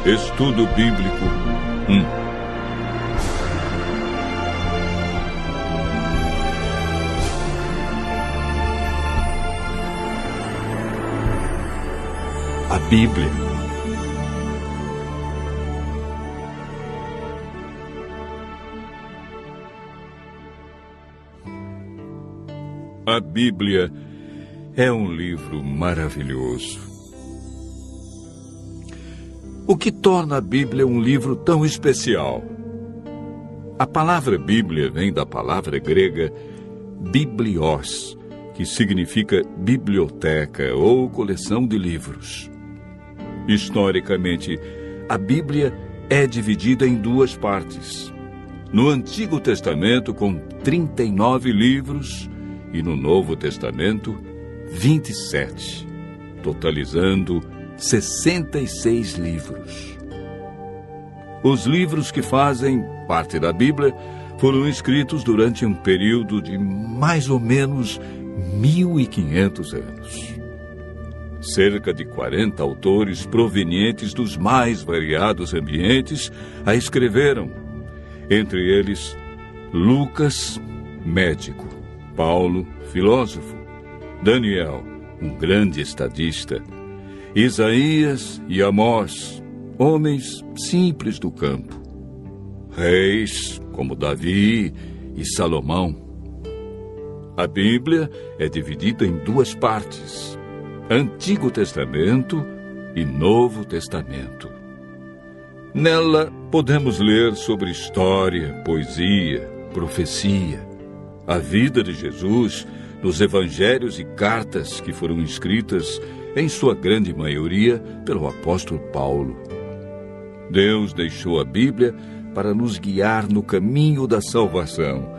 Estudo Bíblico 1. A Bíblia. A Bíblia é um livro maravilhoso. O que torna a Bíblia um livro tão especial? A palavra Bíblia vem da palavra grega biblios, que significa biblioteca ou coleção de livros. Historicamente, a Bíblia é dividida em duas partes. No Antigo Testamento, com 39 livros, e no Novo Testamento, 27, totalizando 66 livros. Os livros que fazem parte da Bíblia foram escritos durante um período de mais ou menos 1.500 anos. Cerca de 40 autores provenientes dos mais variados ambientes a escreveram. Entre eles, Lucas, médico; Paulo, filósofo; Daniel, um grande estadista; Isaías e Amós, homens simples do campo; reis como Davi e Salomão. A Bíblia é dividida em duas partes: Antigo Testamento e Novo Testamento. Nela podemos ler sobre história, poesia, profecia, a vida de Jesus nos evangelhos e cartas que foram escritas, em sua grande maioria, pelo apóstolo Paulo. Deus deixou a Bíblia para nos guiar no caminho da salvação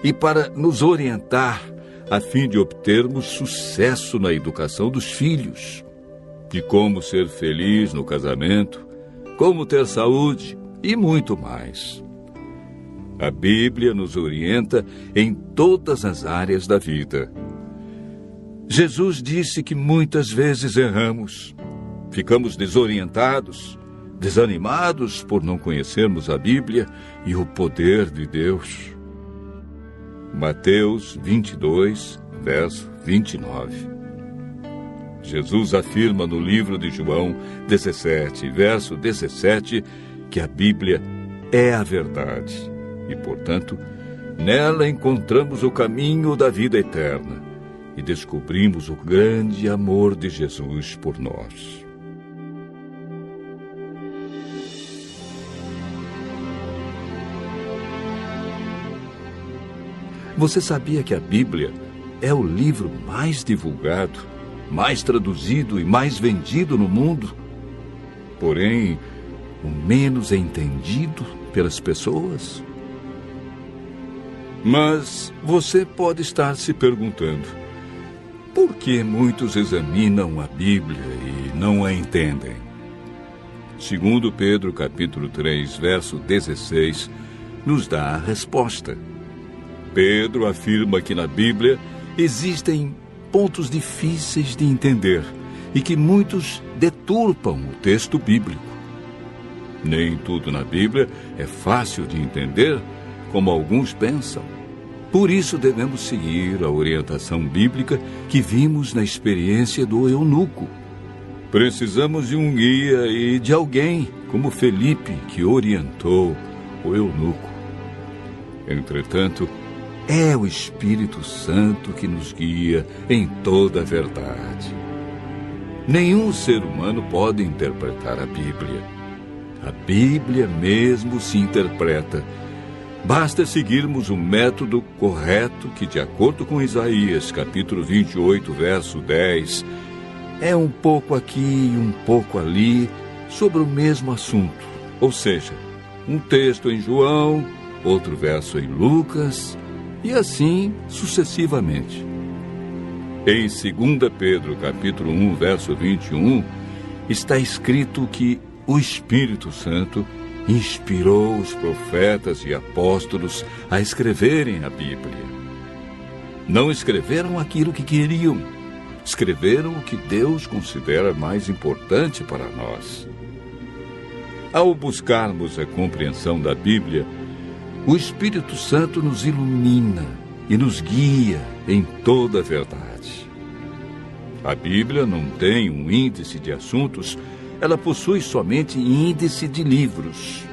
e para nos orientar a fim de obtermos sucesso na educação dos filhos, de como ser feliz no casamento, como ter saúde e muito mais. A Bíblia nos orienta em todas as áreas da vida. Jesus disse que muitas vezes erramos, ficamos desorientados, desanimados por não conhecermos a Bíblia e o poder de Deus. Mateus 22, verso 29. Jesus afirma no livro de João 17, verso 17, que a Bíblia é a verdade. E, portanto, nela encontramos o caminho da vida eterna e descobrimos o grande amor de Jesus por nós. Você sabia que a Bíblia é o livro mais divulgado, mais traduzido e mais vendido no mundo? Porém, o menos entendido pelas pessoas? Mas você pode estar se perguntando: por que muitos examinam a Bíblia e não a entendem? Segundo Pedro, capítulo 3, verso 16, nos dá a resposta. Pedro afirma que na Bíblia existem pontos difíceis de entender e que muitos deturpam o texto bíblico. Nem tudo na Bíblia é fácil de entender, como alguns pensam. Por isso devemos seguir a orientação bíblica que vimos na experiência do eunuco. Precisamos de um guia e de alguém como Felipe, que orientou o eunuco. Entretanto, é o Espírito Santo que nos guia em toda a verdade. Nenhum ser humano pode interpretar a Bíblia. A Bíblia mesmo se interpreta. Basta seguirmos o método correto que, de acordo com Isaías, capítulo 28, verso 10, é um pouco aqui e um pouco ali sobre o mesmo assunto. Ou seja, um texto em João, outro verso em Lucas, e assim sucessivamente. Em 2 Pedro, capítulo 1, verso 21, está escrito que o Espírito Santo inspirou os profetas e apóstolos a escreverem a Bíblia. Não escreveram aquilo que queriam, escreveram o que Deus considera mais importante para nós. Ao buscarmos a compreensão da Bíblia, o Espírito Santo nos ilumina e nos guia em toda a verdade. A Bíblia não tem um índice de assuntos, ela possui somente índice de livros.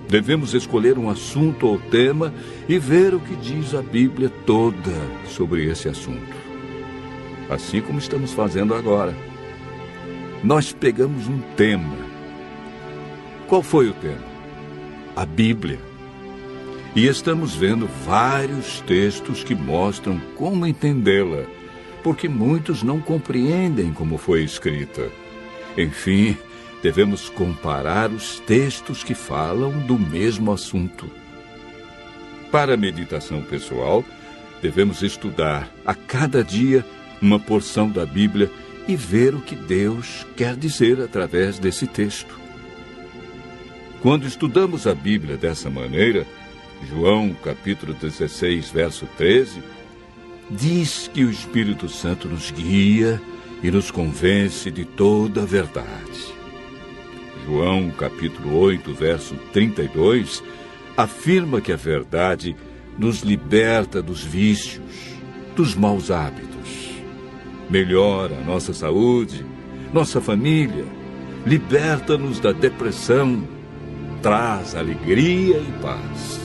Devemos escolher um assunto ou tema e ver o que diz a Bíblia toda sobre esse assunto. Assim como estamos fazendo agora. Nós pegamos um tema. Qual foi o tema? A Bíblia. E estamos vendo vários textos que mostram como entendê-la, porque muitos não compreendem como foi escrita. Enfim, devemos comparar os textos que falam do mesmo assunto. Para a meditação pessoal, devemos estudar a cada dia uma porção da Bíblia e ver o que Deus quer dizer através desse texto. Quando estudamos a Bíblia dessa maneira, João capítulo 16, verso 13, diz que o Espírito Santo nos guia e nos convence de toda a verdade. João capítulo 8, verso 32, afirma que a verdade nos liberta dos vícios, dos maus hábitos, melhora a nossa saúde, nossa família, liberta-nos da depressão, traz alegria e paz.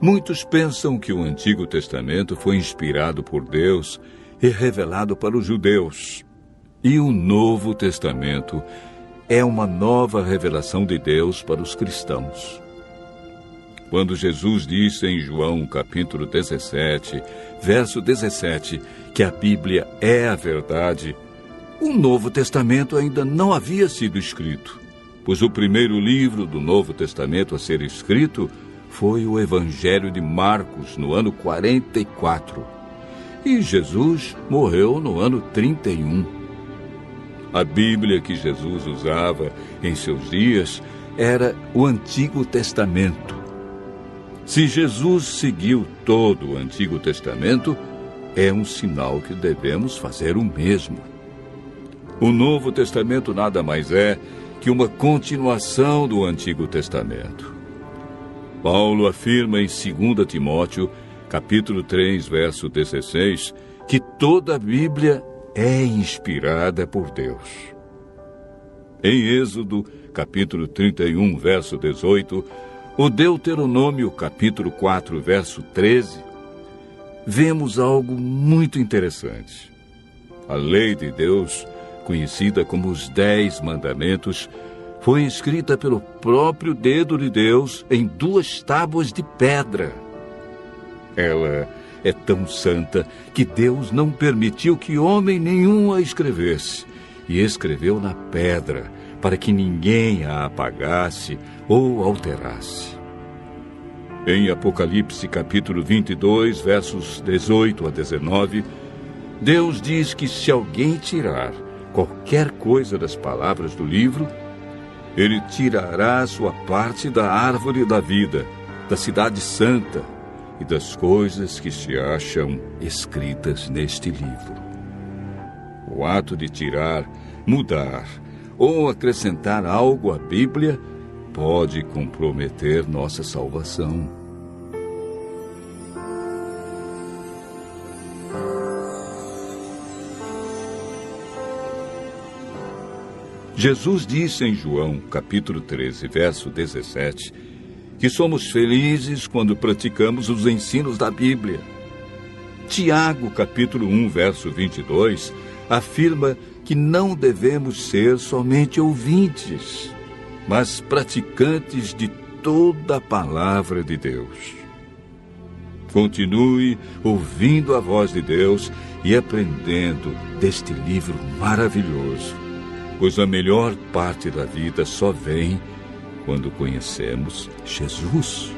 Muitos pensam que o Antigo Testamento foi inspirado por Deus e revelado para os judeus. E o Novo Testamento é uma nova revelação de Deus para os cristãos. Quando Jesus disse em João capítulo 17, verso 17, que a Bíblia é a verdade, o Novo Testamento ainda não havia sido escrito, pois o primeiro livro do Novo Testamento a ser escrito foi o Evangelho de Marcos, no ano 44. E Jesus morreu no ano 31. A Bíblia que Jesus usava em seus dias era o Antigo Testamento. Se Jesus seguiu todo o Antigo Testamento, é um sinal que devemos fazer o mesmo. O Novo Testamento nada mais é que uma continuação do Antigo Testamento. Paulo afirma em 2 Timóteo, capítulo 3, verso 16, que toda a Bíblia é inspirada por Deus. Em Êxodo, capítulo 31, verso 18, o Deuteronômio, capítulo 4, verso 13, vemos algo muito interessante. A lei de Deus, conhecida como os 10 Mandamentos, foi escrita pelo próprio dedo de Deus em 2 tábuas de pedra. Ela é tão santa que Deus não permitiu que homem nenhum a escrevesse, e escreveu na pedra, para que ninguém a apagasse ou alterasse. Em Apocalipse capítulo 22, versos 18 a 19, Deus diz que se alguém tirar qualquer coisa das palavras do livro, Ele tirará sua parte da árvore da vida, da cidade santa e das coisas que se acham escritas neste livro. O ato de tirar, mudar ou acrescentar algo à Bíblia pode comprometer nossa salvação. Jesus disse em João, capítulo 13, verso 17, que somos felizes quando praticamos os ensinos da Bíblia. Tiago, capítulo 1, verso 22, afirma que não devemos ser somente ouvintes, mas praticantes de toda a palavra de Deus. Continue ouvindo a voz de Deus e aprendendo deste livro maravilhoso, pois a melhor parte da vida só vem quando conhecemos Jesus.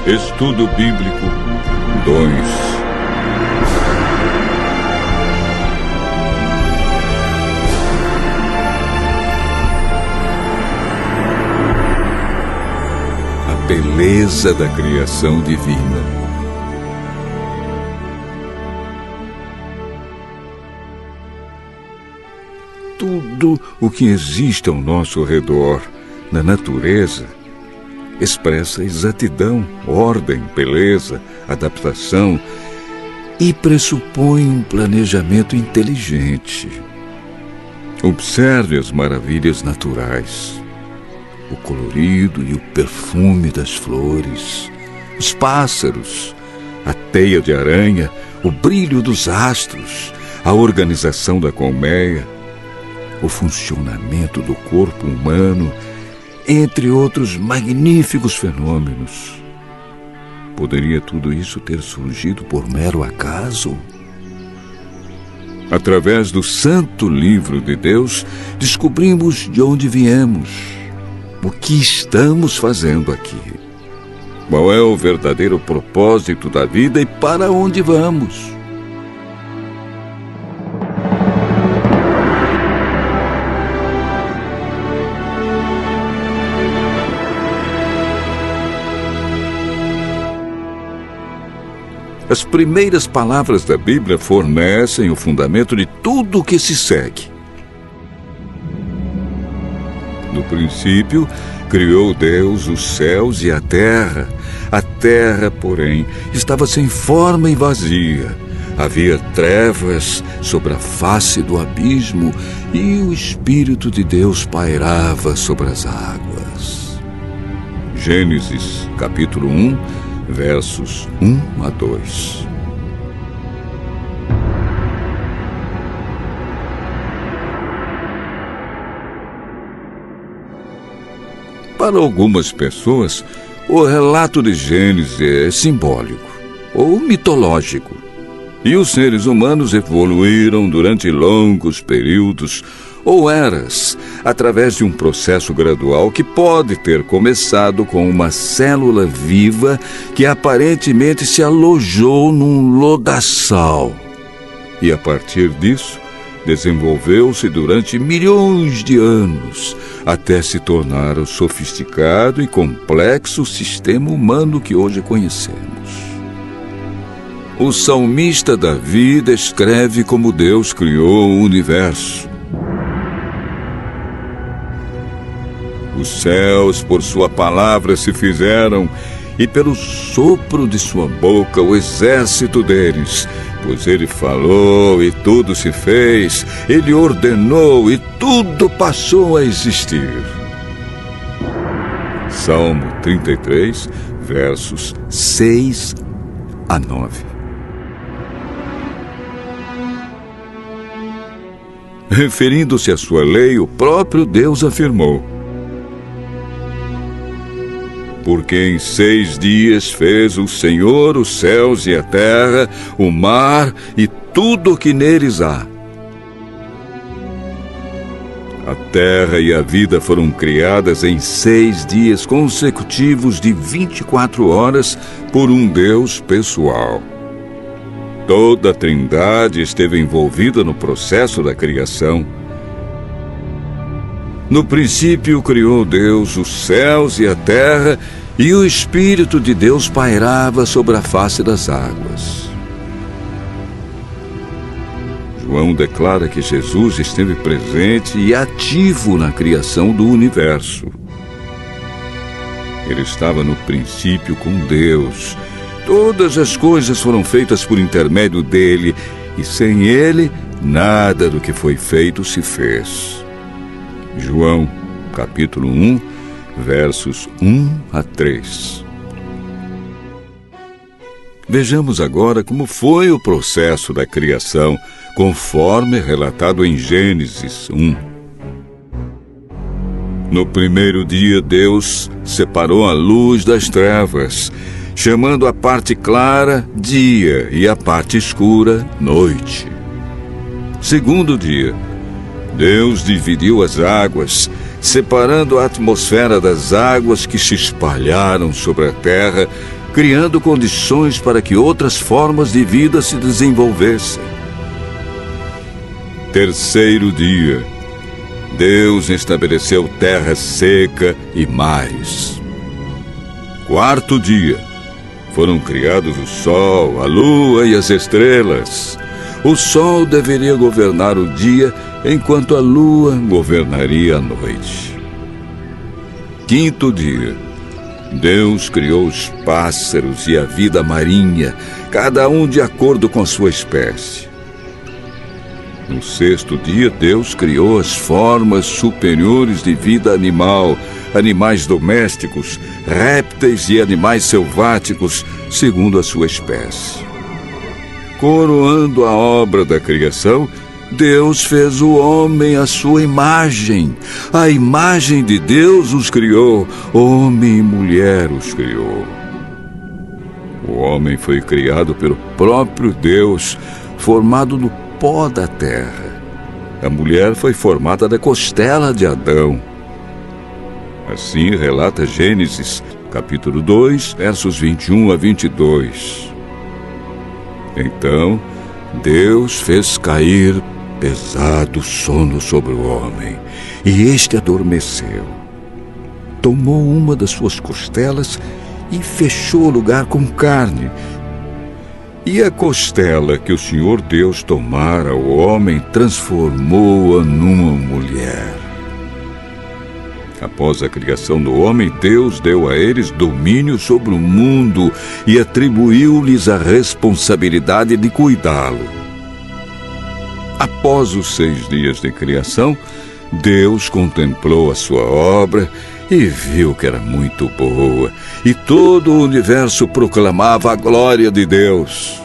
Estudo Bíblico 2. A beleza da criação divina. Tudo o que existe ao nosso redor, na natureza, expressa exatidão, ordem, beleza, adaptação e pressupõe um planejamento inteligente. Observe as maravilhas naturais, o colorido e o perfume das flores, os pássaros, a teia de aranha, o brilho dos astros, a organização da colmeia, o funcionamento do corpo humano, entre outros magníficos fenômenos. Poderia tudo isso ter surgido por mero acaso? Através do Santo Livro de Deus, descobrimos de onde viemos, o que estamos fazendo aqui, qual é o verdadeiro propósito da vida e para onde vamos. As primeiras palavras da Bíblia fornecem o fundamento de tudo o que se segue. No princípio, criou Deus os céus e a terra. A terra, porém, estava sem forma e vazia. Havia trevas sobre a face do abismo e o Espírito de Deus pairava sobre as águas. Gênesis, capítulo 1, versos 1 a 2. Para algumas pessoas, o relato de Gênesis é simbólico ou mitológico. E os seres humanos evoluíram durante longos períodos ou eras, através de um processo gradual que pode ter começado com uma célula viva que aparentemente se alojou num lodaçal. E a partir disso, desenvolveu-se durante milhões de anos, até se tornar o sofisticado e complexo sistema humano que hoje conhecemos. O salmista Davi descreve como Deus criou o universo. Os céus, por sua palavra, se fizeram, e pelo sopro de sua boca, o exército deles. Pois ele falou, e tudo se fez. Ele ordenou, e tudo passou a existir. Salmo 33, versos 6 a 9. Referindo-se à sua lei, o próprio Deus afirmou: porque em 6 dias fez o Senhor os céus e a terra, o mar e tudo o que neles há. A terra e a vida foram criadas em 6 dias consecutivos de 24 horas por um Deus pessoal. Toda a Trindade esteve envolvida no processo da criação. No princípio criou Deus os céus e a terra, e o Espírito de Deus pairava sobre a face das águas. João declara que Jesus esteve presente e ativo na criação do universo. Ele estava no princípio com Deus. Todas as coisas foram feitas por intermédio dele, e sem ele, nada do que foi feito se fez. João, capítulo 1, versos 1 a 3. Vejamos agora como foi o processo da criação, conforme relatado em Gênesis 1. No primeiro dia, Deus separou a luz das trevas, chamando a parte clara dia e a parte escura noite. Segundo dia, Deus dividiu as águas, separando a atmosfera das águas que se espalharam sobre a terra, criando condições para que outras formas de vida se desenvolvessem. Terceiro dia, Deus estabeleceu terra seca e mares. Quarto dia, foram criados o sol, a lua e as estrelas. O sol deveria governar o dia, enquanto a lua governaria a noite. Quinto dia, Deus criou os pássaros e a vida marinha, cada um de acordo com sua espécie. No sexto dia, Deus criou as formas superiores de vida animal, animais domésticos, répteis e animais selváticos, segundo a sua espécie. Coroando a obra da criação, Deus fez o homem à sua imagem. A imagem de Deus os criou, homem e mulher os criou. O homem foi criado pelo próprio Deus, formado do pó da terra. A mulher foi formada da costela de Adão. Assim relata Gênesis, capítulo 2, versos 21 a 22. Então, Deus fez cair pesado sono sobre o homem, e este adormeceu. Tomou uma das suas costelas e fechou o lugar com carne. E a costela que o Senhor Deus tomara ao homem transformou-a numa mulher. Após a criação do homem, Deus deu a eles domínio sobre o mundo e atribuiu-lhes a responsabilidade de cuidá-lo. Após os 6 dias de criação, Deus contemplou a sua obra e viu que era muito boa, e todo o universo proclamava a glória de Deus.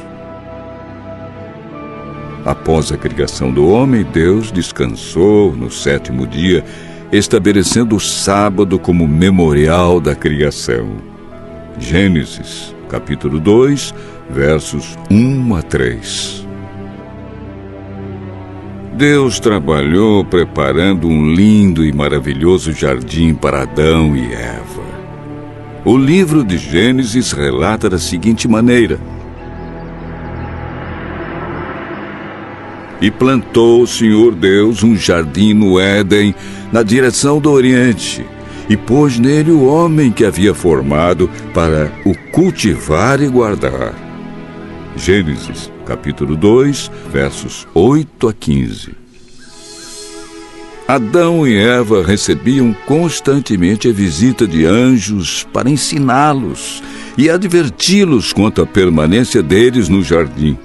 Após a criação do homem, Deus descansou no 7º dia, estabelecendo o sábado como memorial da criação. Gênesis, capítulo 2, versos 1 a 3. Deus trabalhou preparando um lindo e maravilhoso jardim para Adão e Eva. O livro de Gênesis relata da seguinte maneira: E plantou o Senhor Deus um jardim no Éden, na direção do Oriente, e pôs nele o homem que havia formado para o cultivar e guardar. Gênesis, capítulo 2, versos 8 a 15. Adão e Eva recebiam constantemente a visita de anjos para ensiná-los e adverti-los quanto à permanência deles no jardim.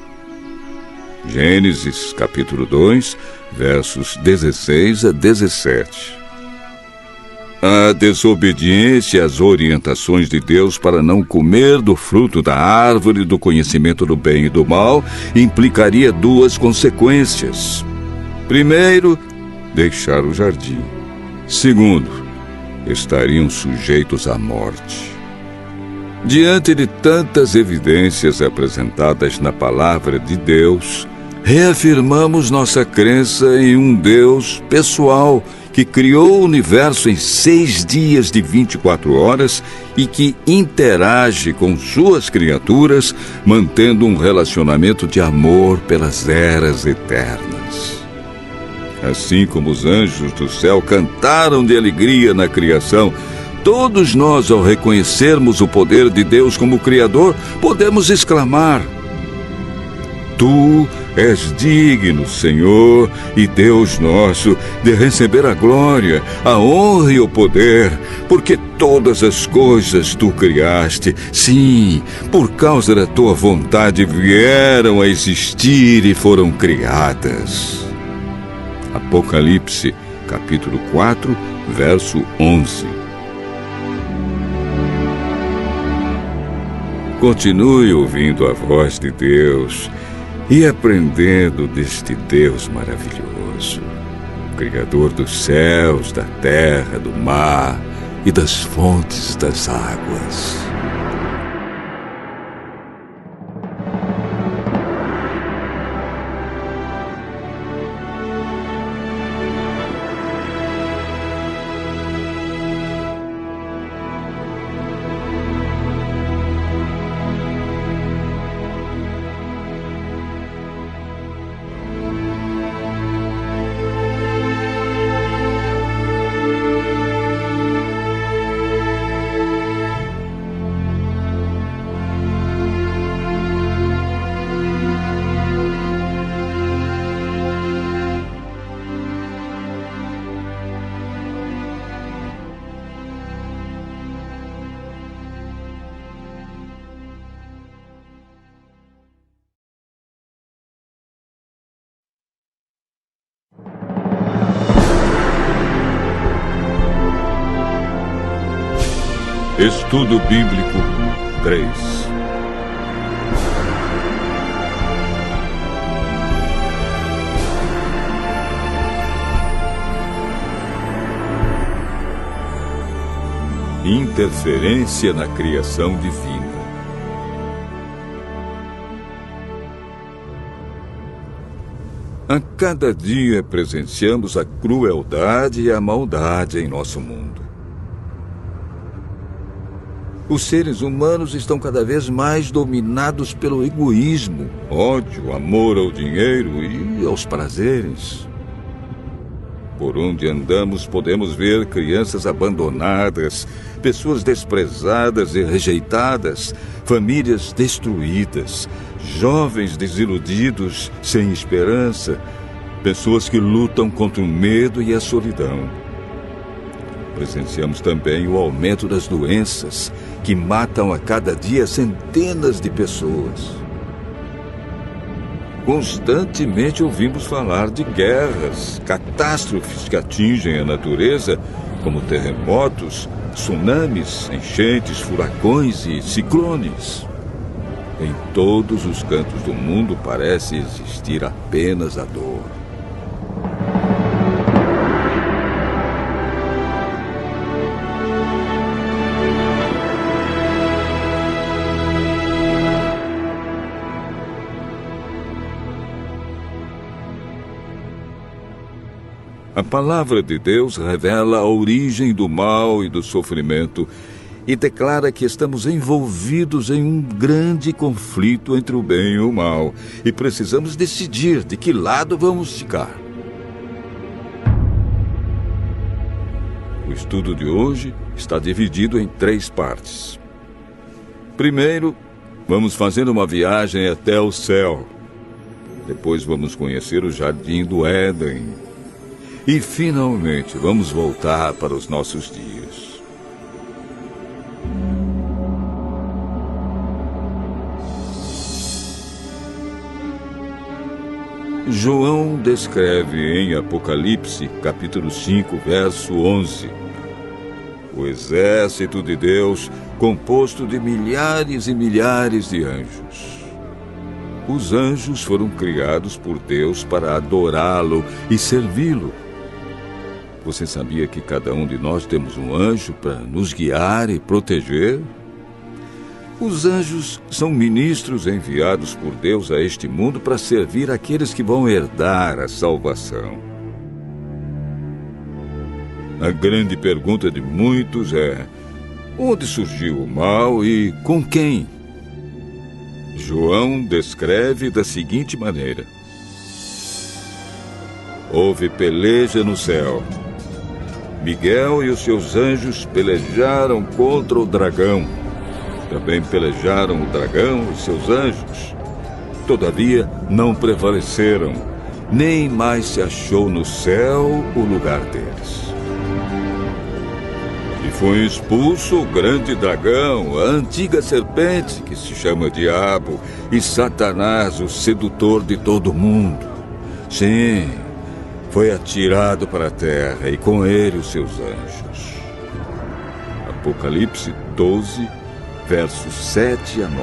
Gênesis, capítulo 2, versos 16 a 17. A desobediência às orientações de Deus para não comer do fruto da árvore do conhecimento do bem e do mal implicaria 2 consequências. Primeiro, deixar o jardim. Segundo, estariam sujeitos à morte. Diante de tantas evidências apresentadas na palavra de Deus, reafirmamos nossa crença em um Deus pessoal que criou o universo em 6 dias de 24 horas e que interage com suas criaturas, mantendo um relacionamento de amor pelas eras eternas. Assim como os anjos do céu cantaram de alegria na criação, todos nós, ao reconhecermos o poder de Deus como Criador, podemos exclamar: Tu és digno, Senhor e Deus nosso, de receber a glória, a honra e o poder, porque todas as coisas Tu criaste. Sim, por causa da Tua vontade vieram a existir e foram criadas. Apocalipse, capítulo 4, verso 11. Continue ouvindo a voz de Deus e aprendendo deste Deus maravilhoso, Criador dos céus, da terra, do mar e das fontes das águas. Estudo Bíblico 3. Interferência na criação divina. A cada dia presenciamos a crueldade e a maldade em nosso mundo. Os seres humanos estão cada vez mais dominados pelo egoísmo, ódio, amor ao dinheiro e aos prazeres. Por onde andamos, podemos ver crianças abandonadas, pessoas desprezadas e rejeitadas, famílias destruídas, jovens desiludidos, sem esperança, pessoas que lutam contra o medo e a solidão. Presenciamos também o aumento das doenças, que matam a cada dia centenas de pessoas. Constantemente ouvimos falar de guerras, catástrofes que atingem a natureza, como terremotos, tsunamis, enchentes, furacões e ciclones. Em todos os cantos do mundo parece existir apenas a dor. A palavra de Deus revela a origem do mal e do sofrimento e declara que estamos envolvidos em um grande conflito entre o bem e o mal e precisamos decidir de que lado vamos ficar. O estudo de hoje está dividido em 3 partes. Primeiro, vamos fazer uma viagem até o céu. Depois vamos conhecer o Jardim do Éden. E, finalmente, vamos voltar para os nossos dias. João descreve em Apocalipse, capítulo 5, verso 11, o exército de Deus composto de milhares e milhares de anjos. Os anjos foram criados por Deus para adorá-lo e servi-lo. Você sabia que cada um de nós temos um anjo para nos guiar e proteger? Os anjos são ministros enviados por Deus a este mundo para servir aqueles que vão herdar a salvação. A grande pergunta de muitos é: onde surgiu o mal e com quem? João descreve da seguinte maneira: houve peleja no céu. Miguel e os seus anjos pelejaram contra o dragão. Também pelejaram o dragão e seus anjos. Todavia, não prevaleceram. Nem mais se achou no céu o lugar deles. E foi expulso o grande dragão, a antiga serpente, que se chama Diabo, e Satanás, o sedutor de todo mundo. Sim, foi atirado para a terra e com ele os seus anjos. Apocalipse 12, versos 7 a 9.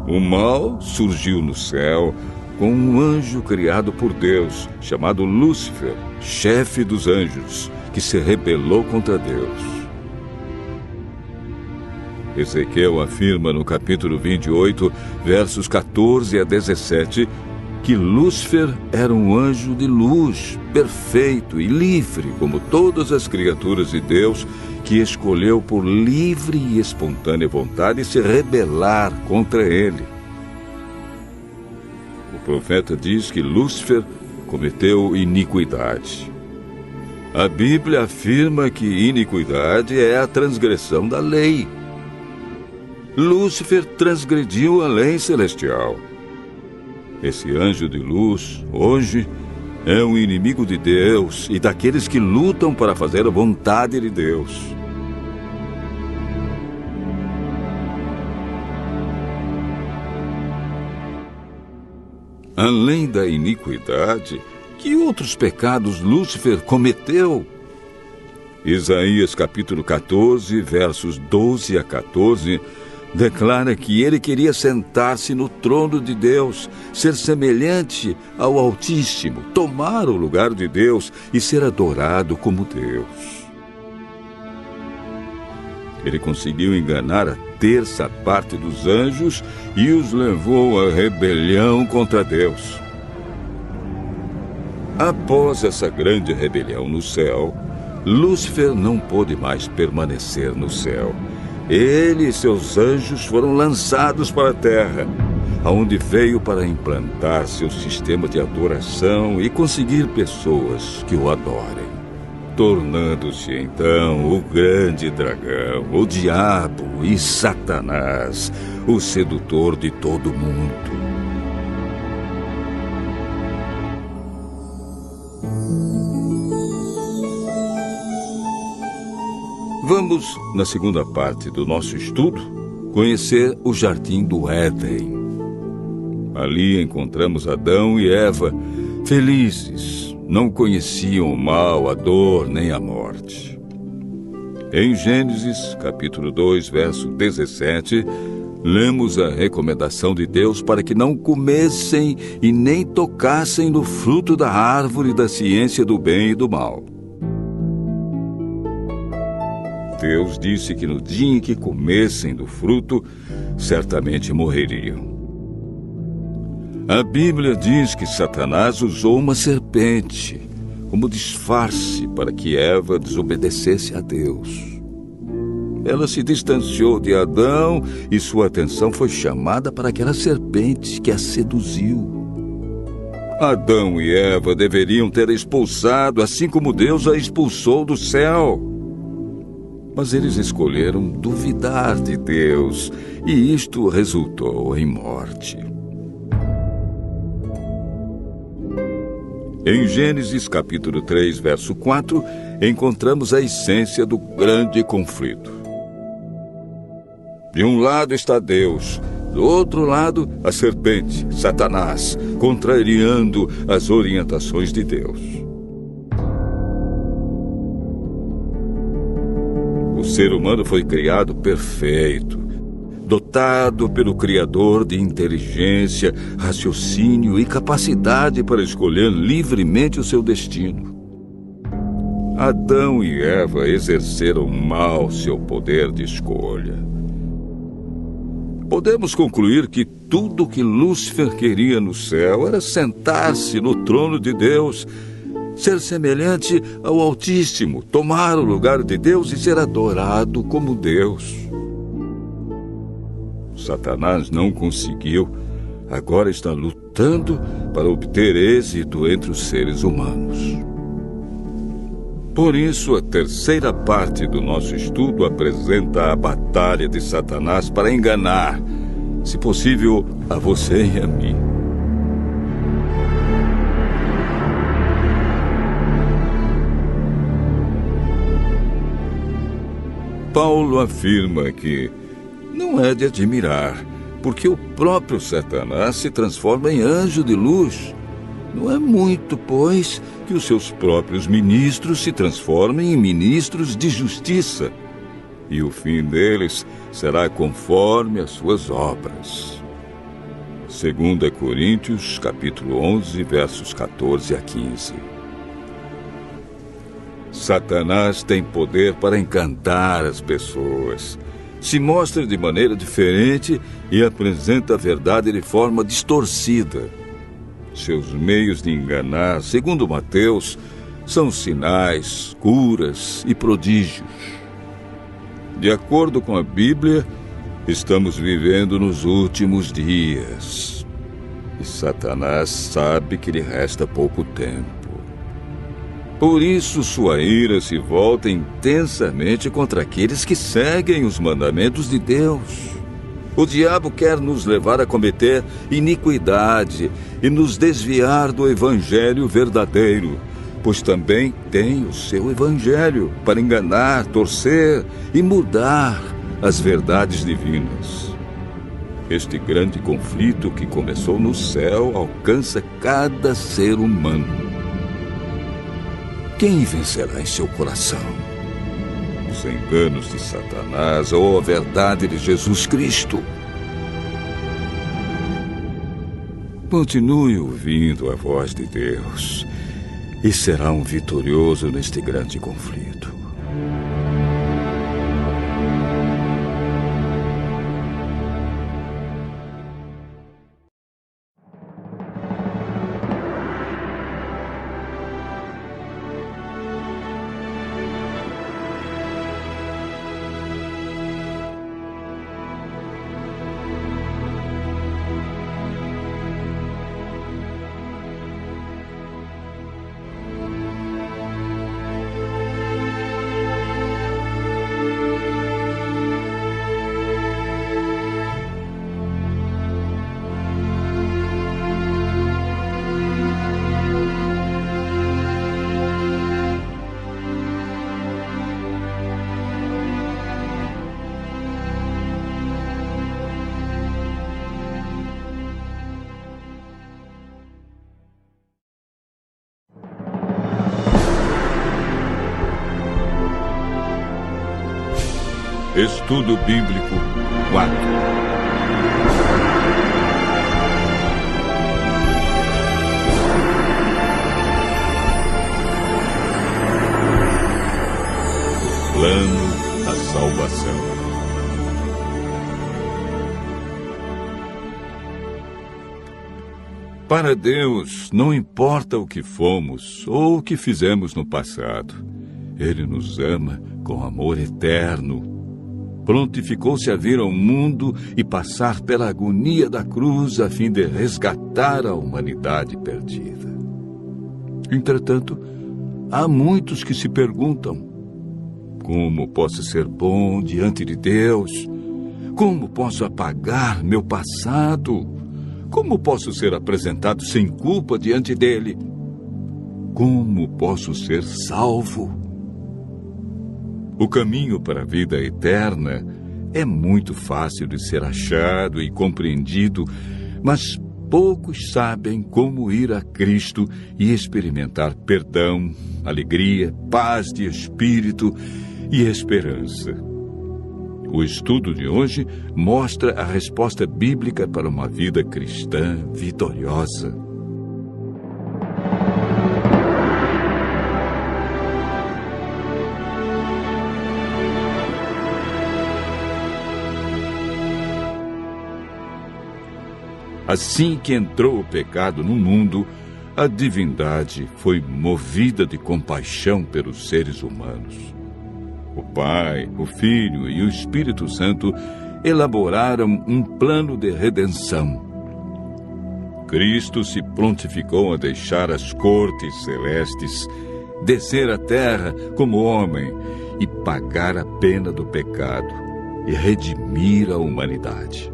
O mal surgiu no céu com um anjo criado por Deus, chamado Lúcifer, chefe dos anjos, que se rebelou contra Deus. Ezequiel afirma no capítulo 28, versos 14 a 17, que Lúcifer era um anjo de luz, perfeito e livre, como todas as criaturas de Deus, que escolheu por livre e espontânea vontade se rebelar contra ele. O profeta diz que Lúcifer cometeu iniquidade. A Bíblia afirma que iniquidade é a transgressão da lei. Lúcifer transgrediu a lei celestial. Esse anjo de luz, hoje, é um inimigo de Deus e daqueles que lutam para fazer a vontade de Deus. Além da iniquidade, Que outros pecados Lúcifer cometeu? Isaías capítulo 14, versos 12 a 14, declara que ele queria sentar-se no trono de Deus, ser semelhante ao Altíssimo, tomar o lugar de Deus e ser adorado como Deus. Ele conseguiu enganar a terça parte dos anjos e os levou à rebelião contra Deus. Após essa grande rebelião no céu, Lúcifer não pôde mais permanecer no céu. Ele e seus anjos foram lançados para a terra, aonde veio para implantar seu sistema de adoração e conseguir pessoas que o adorem, tornando-se então o grande dragão, o diabo e Satanás, o sedutor de todo mundo. Vamos, na segunda parte do nosso estudo, conhecer o Jardim do Éden. Ali encontramos Adão e Eva felizes, não conheciam o mal, a dor nem a morte. Em Gênesis, capítulo 2, verso 17, lemos a recomendação de Deus para que não comessem e nem tocassem no fruto da árvore da ciência do bem e do mal. Deus disse que no dia em que comessem do fruto, certamente morreriam. A Bíblia diz que Satanás usou uma serpente como disfarce para que Eva desobedecesse a Deus. Ela se distanciou de Adão e sua atenção foi chamada para aquela serpente que a seduziu. Adão e Eva deveriam ter expulsado, assim como Deus a expulsou do céu. Mas eles escolheram duvidar de Deus, e isto resultou em morte. Em Gênesis capítulo 3, verso 4, encontramos a essência do grande conflito. De um lado está Deus, do outro lado a serpente, Satanás, contrariando as orientações de Deus. O ser humano foi criado perfeito, dotado pelo Criador de inteligência, raciocínio e capacidade para escolher livremente o seu destino. Adão e Eva exerceram mal seu poder de escolha. Podemos concluir que tudo o que Lúcifer queria no céu era sentar-se no trono de Deus, ser semelhante ao Altíssimo, tomar o lugar de Deus e ser adorado como Deus. Satanás não conseguiu, agora está lutando para obter êxito entre os seres humanos. Por isso, a terceira parte do nosso estudo apresenta a batalha de Satanás para enganar, se possível, a você e a mim. Paulo afirma que não é de admirar, porque o próprio Satanás se transforma em anjo de luz. Não é muito, pois, que os seus próprios ministros se transformem em ministros de justiça, e o fim deles será conforme as suas obras. 2 Coríntios, capítulo 11, versos 14 a 15. Satanás tem poder para encantar as pessoas. Se mostra de maneira diferente e apresenta a verdade de forma distorcida. Seus meios de enganar, segundo Mateus, são sinais, curas e prodígios. De acordo com a Bíblia, estamos vivendo nos últimos dias. E Satanás sabe que lhe resta pouco tempo. Por isso, sua ira se volta intensamente contra aqueles que seguem os mandamentos de Deus. O diabo quer nos levar a cometer iniquidade e nos desviar do evangelho verdadeiro, pois também tem o seu evangelho para enganar, torcer e mudar as verdades divinas. Este grande conflito que começou no céu alcança cada ser humano. quem vencerá em seu coração? Os enganos de Satanás ou a verdade de Jesus Cristo? Continue ouvindo a voz de Deus e será um vitorioso neste grande conflito. Estudo Bíblico 4. Plano da salvação. Para Deus, não importa o que fomos ou o que fizemos no passado. Ele nos ama com amor eterno. Prontificou-se a vir ao mundo e passar pela agonia da cruz a fim de resgatar a humanidade perdida. Entretanto, há muitos que se perguntam: como posso ser bom diante de Deus? Como posso apagar meu passado? Como posso ser apresentado sem culpa diante dele? Como posso ser salvo? O caminho para a vida eterna é muito fácil de ser achado e compreendido, mas poucos sabem como ir a Cristo e experimentar perdão, alegria, paz de espírito e esperança. O estudo de hoje mostra a resposta bíblica para uma vida cristã vitoriosa. Assim que entrou o pecado no mundo, a divindade foi movida de compaixão pelos seres humanos. O Pai, o Filho e o Espírito Santo elaboraram um plano de redenção. Cristo se prontificou a deixar as cortes celestes, descer à terra como homem e pagar a pena do pecado e redimir a humanidade.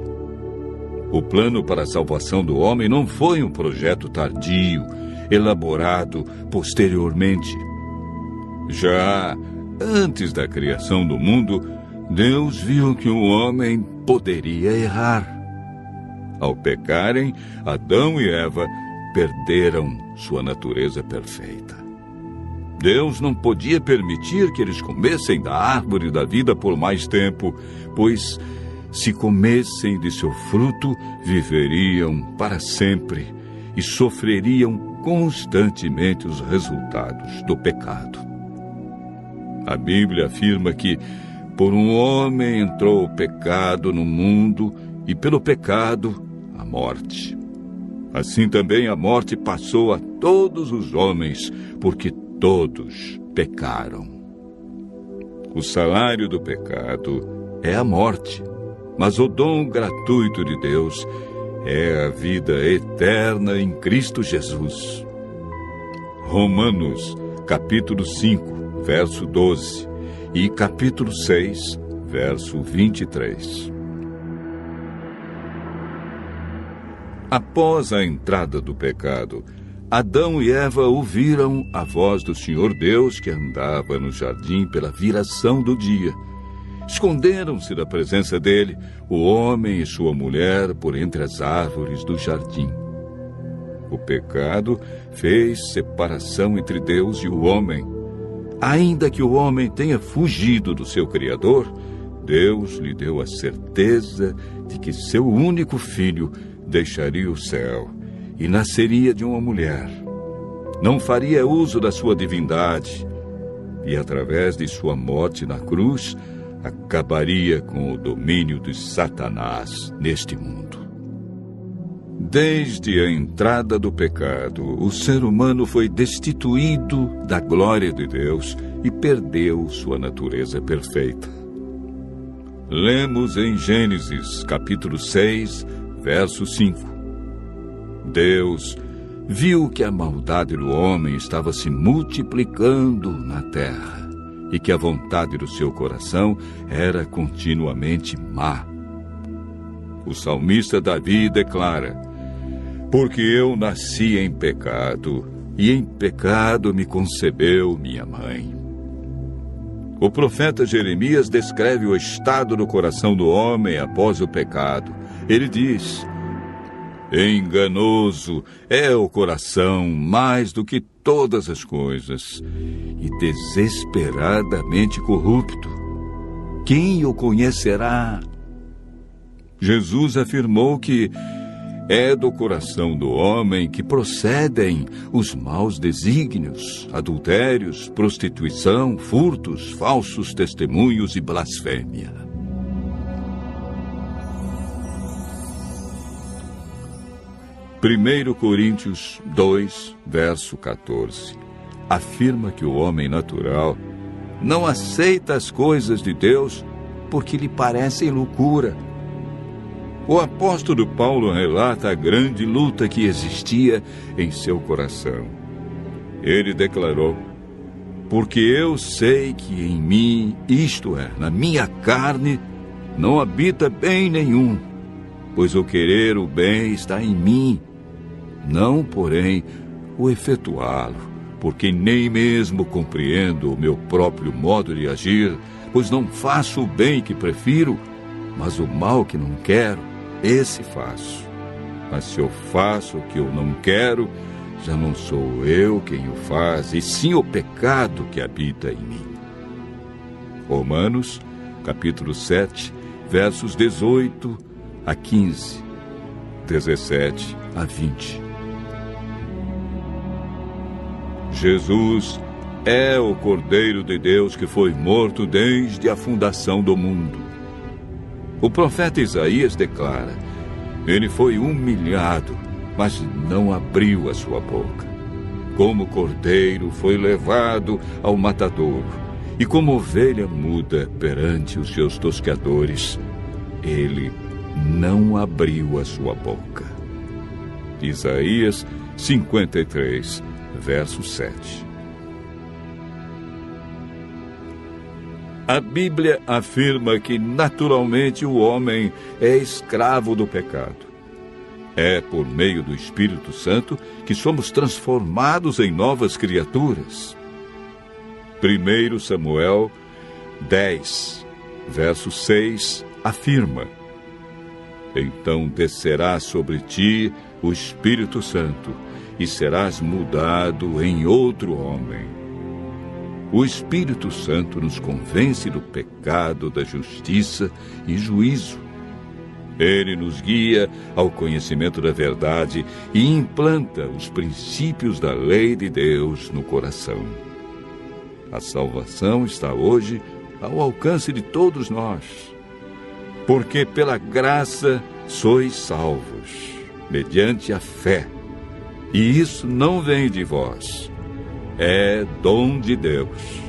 O plano para a salvação do homem não foi um projeto tardio, elaborado posteriormente. Já antes da criação do mundo, Deus viu que o homem poderia errar. Ao pecarem, Adão e Eva perderam sua natureza perfeita. Deus não podia permitir que eles comessem da árvore da vida por mais tempo, pois se comessem de seu fruto, viveriam para sempre e sofreriam constantemente os resultados do pecado. A Bíblia afirma que por um homem entrou o pecado no mundo e pelo pecado a morte. Assim também a morte passou a todos os homens, porque todos pecaram. O salário do pecado é a morte. Mas o dom gratuito de Deus é a vida eterna em Cristo Jesus. Romanos, capítulo 5, verso 12 e capítulo 6, verso 23. Após a entrada do pecado, Adão e Eva ouviram a voz do Senhor Deus que andava no jardim pela viração do dia. Esconderam-se da presença dele, o homem e sua mulher, por entre as árvores do jardim. O pecado fez separação entre Deus e o homem. Ainda que o homem tenha fugido do seu Criador, Deus lhe deu a certeza de que seu único filho deixaria o céu e nasceria de uma mulher. Não faria uso da sua divindade e, através de sua morte na cruz, acabaria com o domínio de Satanás neste mundo. Desde a entrada do pecado, o ser humano foi destituído da glória de Deus e perdeu sua natureza perfeita. Lemos em Gênesis, capítulo 6, verso 5. Deus viu que a maldade do homem estava se multiplicando na terra e que a vontade do seu coração era continuamente má. O salmista Davi declara: porque eu nasci em pecado, e em pecado me concebeu minha mãe. O profeta Jeremias descreve o estado do coração do homem após o pecado. Ele diz: enganoso é o coração mais do que todas as coisas, e desesperadamente corrupto. Quem o conhecerá? Jesus afirmou que é do coração do homem que procedem os maus desígnios, adultérios, prostituição, furtos, falsos testemunhos e blasfêmia. Primeiro Coríntios 2, verso 14, afirma que o homem natural não aceita as coisas de Deus porque lhe parecem loucura. O apóstolo Paulo relata a grande luta que existia em seu coração. Ele declarou: porque eu sei que em mim, isto é, na minha carne, não habita bem nenhum, pois o querer o bem está em mim, não, porém, o efetuá-lo, porque nem mesmo compreendo o meu próprio modo de agir, pois não faço o bem que prefiro, mas o mal que não quero, esse faço. Mas se eu faço o que eu não quero, já não sou eu quem o faz, e sim o pecado que habita em mim. Romanos, capítulo 7, versos 18 a 15, 17 a 20. Jesus é o Cordeiro de Deus que foi morto desde a fundação do mundo. O profeta Isaías declara: ele foi humilhado, mas não abriu a sua boca. Como cordeiro foi levado ao matadouro, e como ovelha muda perante os seus tosqueadores, ele não abriu a sua boca. Isaías 53, verso 7. A Bíblia afirma que naturalmente o homem é escravo do pecado. É por meio do Espírito Santo que somos transformados em novas criaturas. 1 Samuel 10, verso 6, afirma: então descerá sobre ti o Espírito Santo, e serás mudado em outro homem. O Espírito Santo nos convence do pecado, da justiça e juízo. Ele nos guia ao conhecimento da verdade e implanta os princípios da lei de Deus no coração. A salvação está hoje ao alcance de todos nós, porque pela graça sois salvos, mediante a fé. E isso não vem de vós, é dom de Deus.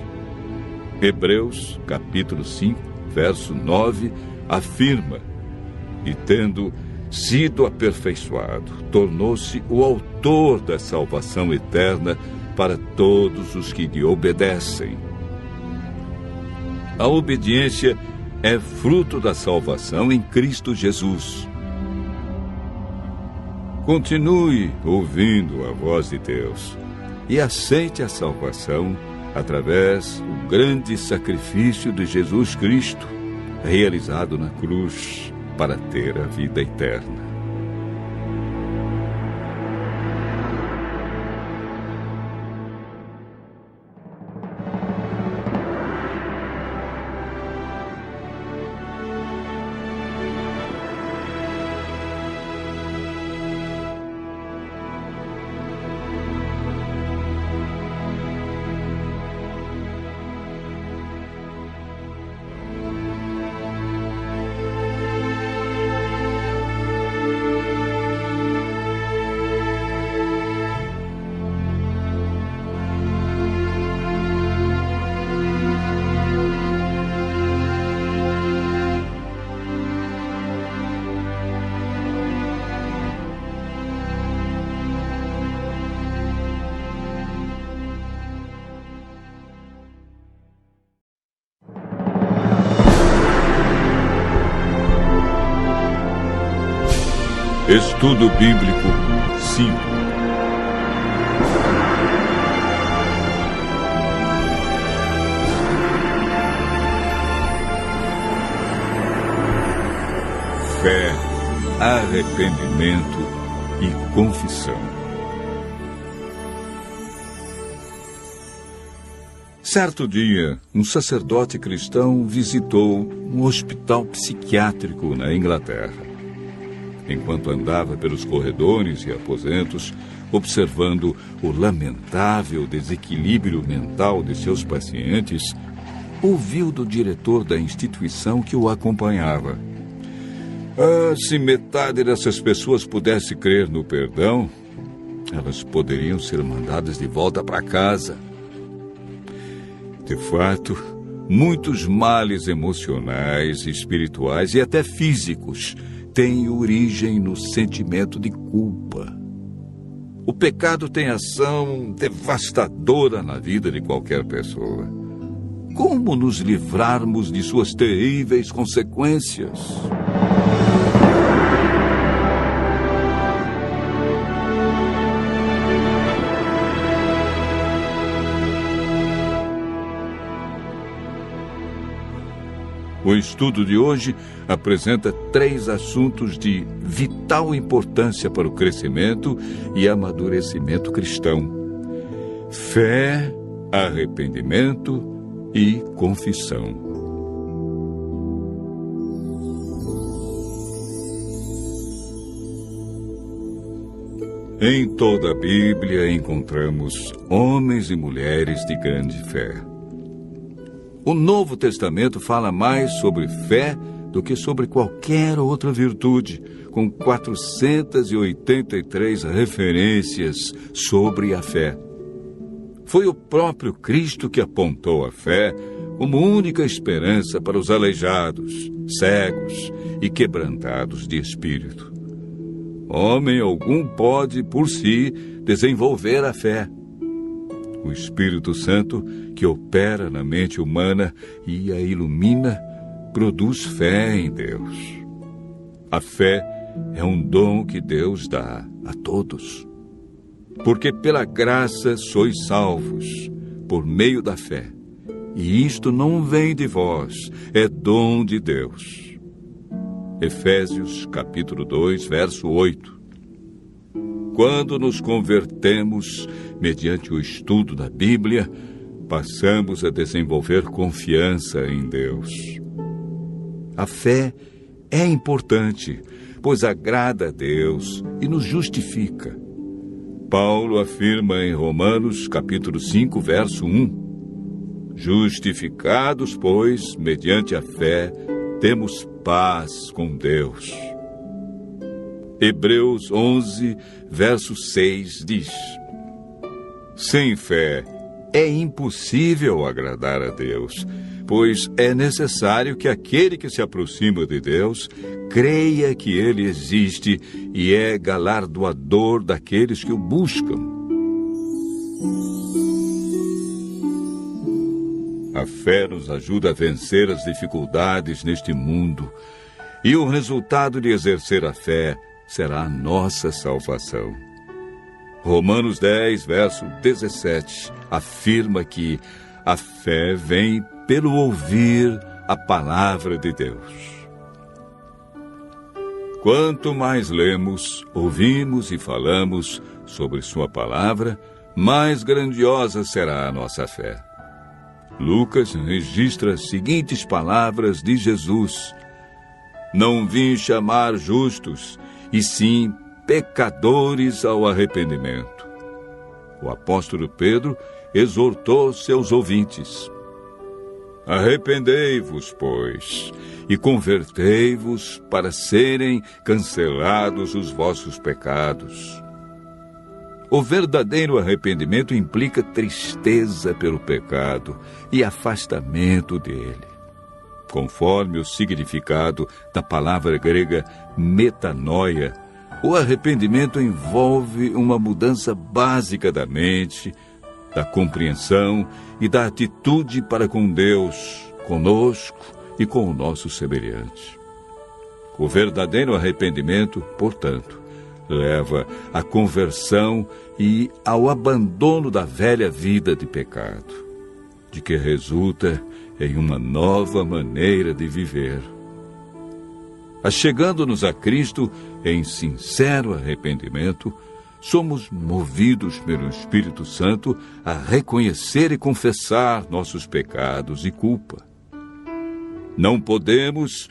Hebreus, capítulo 5, verso 9, afirma: e tendo sido aperfeiçoado, tornou-se o autor da salvação eterna para todos os que lhe obedecem. A obediência é fruto da salvação em Cristo Jesus. Continue ouvindo a voz de Deus e aceite a salvação através do grande sacrifício de Jesus Cristo, realizado na cruz para ter a vida eterna. Estudo Bíblico 5. Fé, arrependimento e confissão. Certo dia, um sacerdote cristão visitou um hospital psiquiátrico na Inglaterra. Enquanto andava pelos corredores e aposentos, observando o lamentável desequilíbrio mental de seus pacientes, ouviu do diretor da instituição que o acompanhava: se metade dessas pessoas pudesse crer no perdão, elas poderiam ser mandadas de volta para casa. De fato, muitos males emocionais, espirituais e até físicos têm origem no sentimento de culpa. O pecado tem ação devastadora na vida de qualquer pessoa. Como nos livrarmos de suas terríveis consequências? O estudo de hoje apresenta 3 assuntos de vital importância para o crescimento e amadurecimento cristão: fé, arrependimento e confissão. Em toda a Bíblia encontramos homens e mulheres de grande fé. O Novo Testamento fala mais sobre fé do que sobre qualquer outra virtude, com 483 referências sobre a fé. Foi o próprio Cristo que apontou a fé como única esperança para os aleijados, cegos e quebrantados de espírito. Homem algum pode, por si, desenvolver a fé. O Espírito Santo, que opera na mente humana e a ilumina, produz fé em Deus. A fé é um dom que Deus dá a todos. Porque pela graça sois salvos, por meio da fé. E isto não vem de vós, é dom de Deus. Efésios capítulo 2, verso 8. Quando nos convertemos, mediante o estudo da Bíblia, passamos a desenvolver confiança em Deus. A fé é importante, pois agrada a Deus e nos justifica. Paulo afirma em Romanos, capítulo 5, verso 1: Justificados, pois, mediante a fé, temos paz com Deus. Hebreus 11, verso 6 diz: Sem fé é impossível agradar a Deus, pois é necessário que aquele que se aproxima de Deus creia que Ele existe e é galardoador daqueles que o buscam. A fé nos ajuda a vencer as dificuldades neste mundo, e o resultado de exercer a fé será a nossa salvação. Romanos 10, verso 17, afirma que a fé vem pelo ouvir a palavra de Deus. Quanto mais lemos, ouvimos e falamos sobre sua palavra, mais grandiosa será a nossa fé. Lucas registra as seguintes palavras de Jesus: Não vim chamar justos, e sim pecadores ao arrependimento. O apóstolo Pedro exortou seus ouvintes: Arrependei-vos, pois, e convertei-vos para serem cancelados os vossos pecados. O verdadeiro arrependimento implica tristeza pelo pecado e afastamento dele. Conforme o significado da palavra grega metanoia, o arrependimento envolve uma mudança básica da mente, da compreensão e da atitude para com Deus, conosco e com o nosso semelhante. O verdadeiro arrependimento, portanto, leva à conversão e ao abandono da velha vida de pecado, de que resulta em uma nova maneira de viver. Achegando-nos a Cristo em sincero arrependimento, somos movidos pelo Espírito Santo a reconhecer e confessar nossos pecados e culpa. Não podemos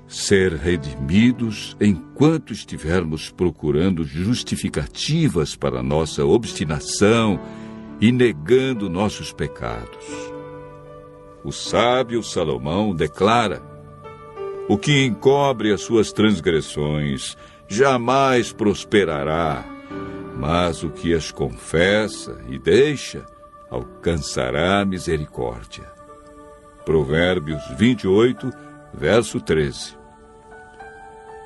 ser redimidos enquanto estivermos procurando justificativas para nossa obstinação e negando nossos pecados. O sábio Salomão declara: o que encobre as suas transgressões jamais prosperará, mas o que as confessa e deixa alcançará misericórdia. Provérbios 28, verso 13.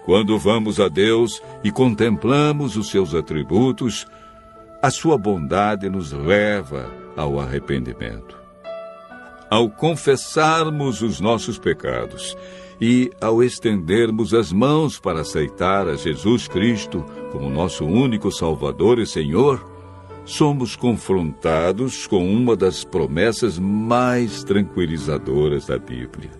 Quando vamos a Deus e contemplamos os seus atributos, a sua bondade nos leva ao arrependimento. Ao confessarmos os nossos pecados e ao estendermos as mãos para aceitar a Jesus Cristo como nosso único Salvador e Senhor, somos confrontados com uma das promessas mais tranquilizadoras da Bíblia.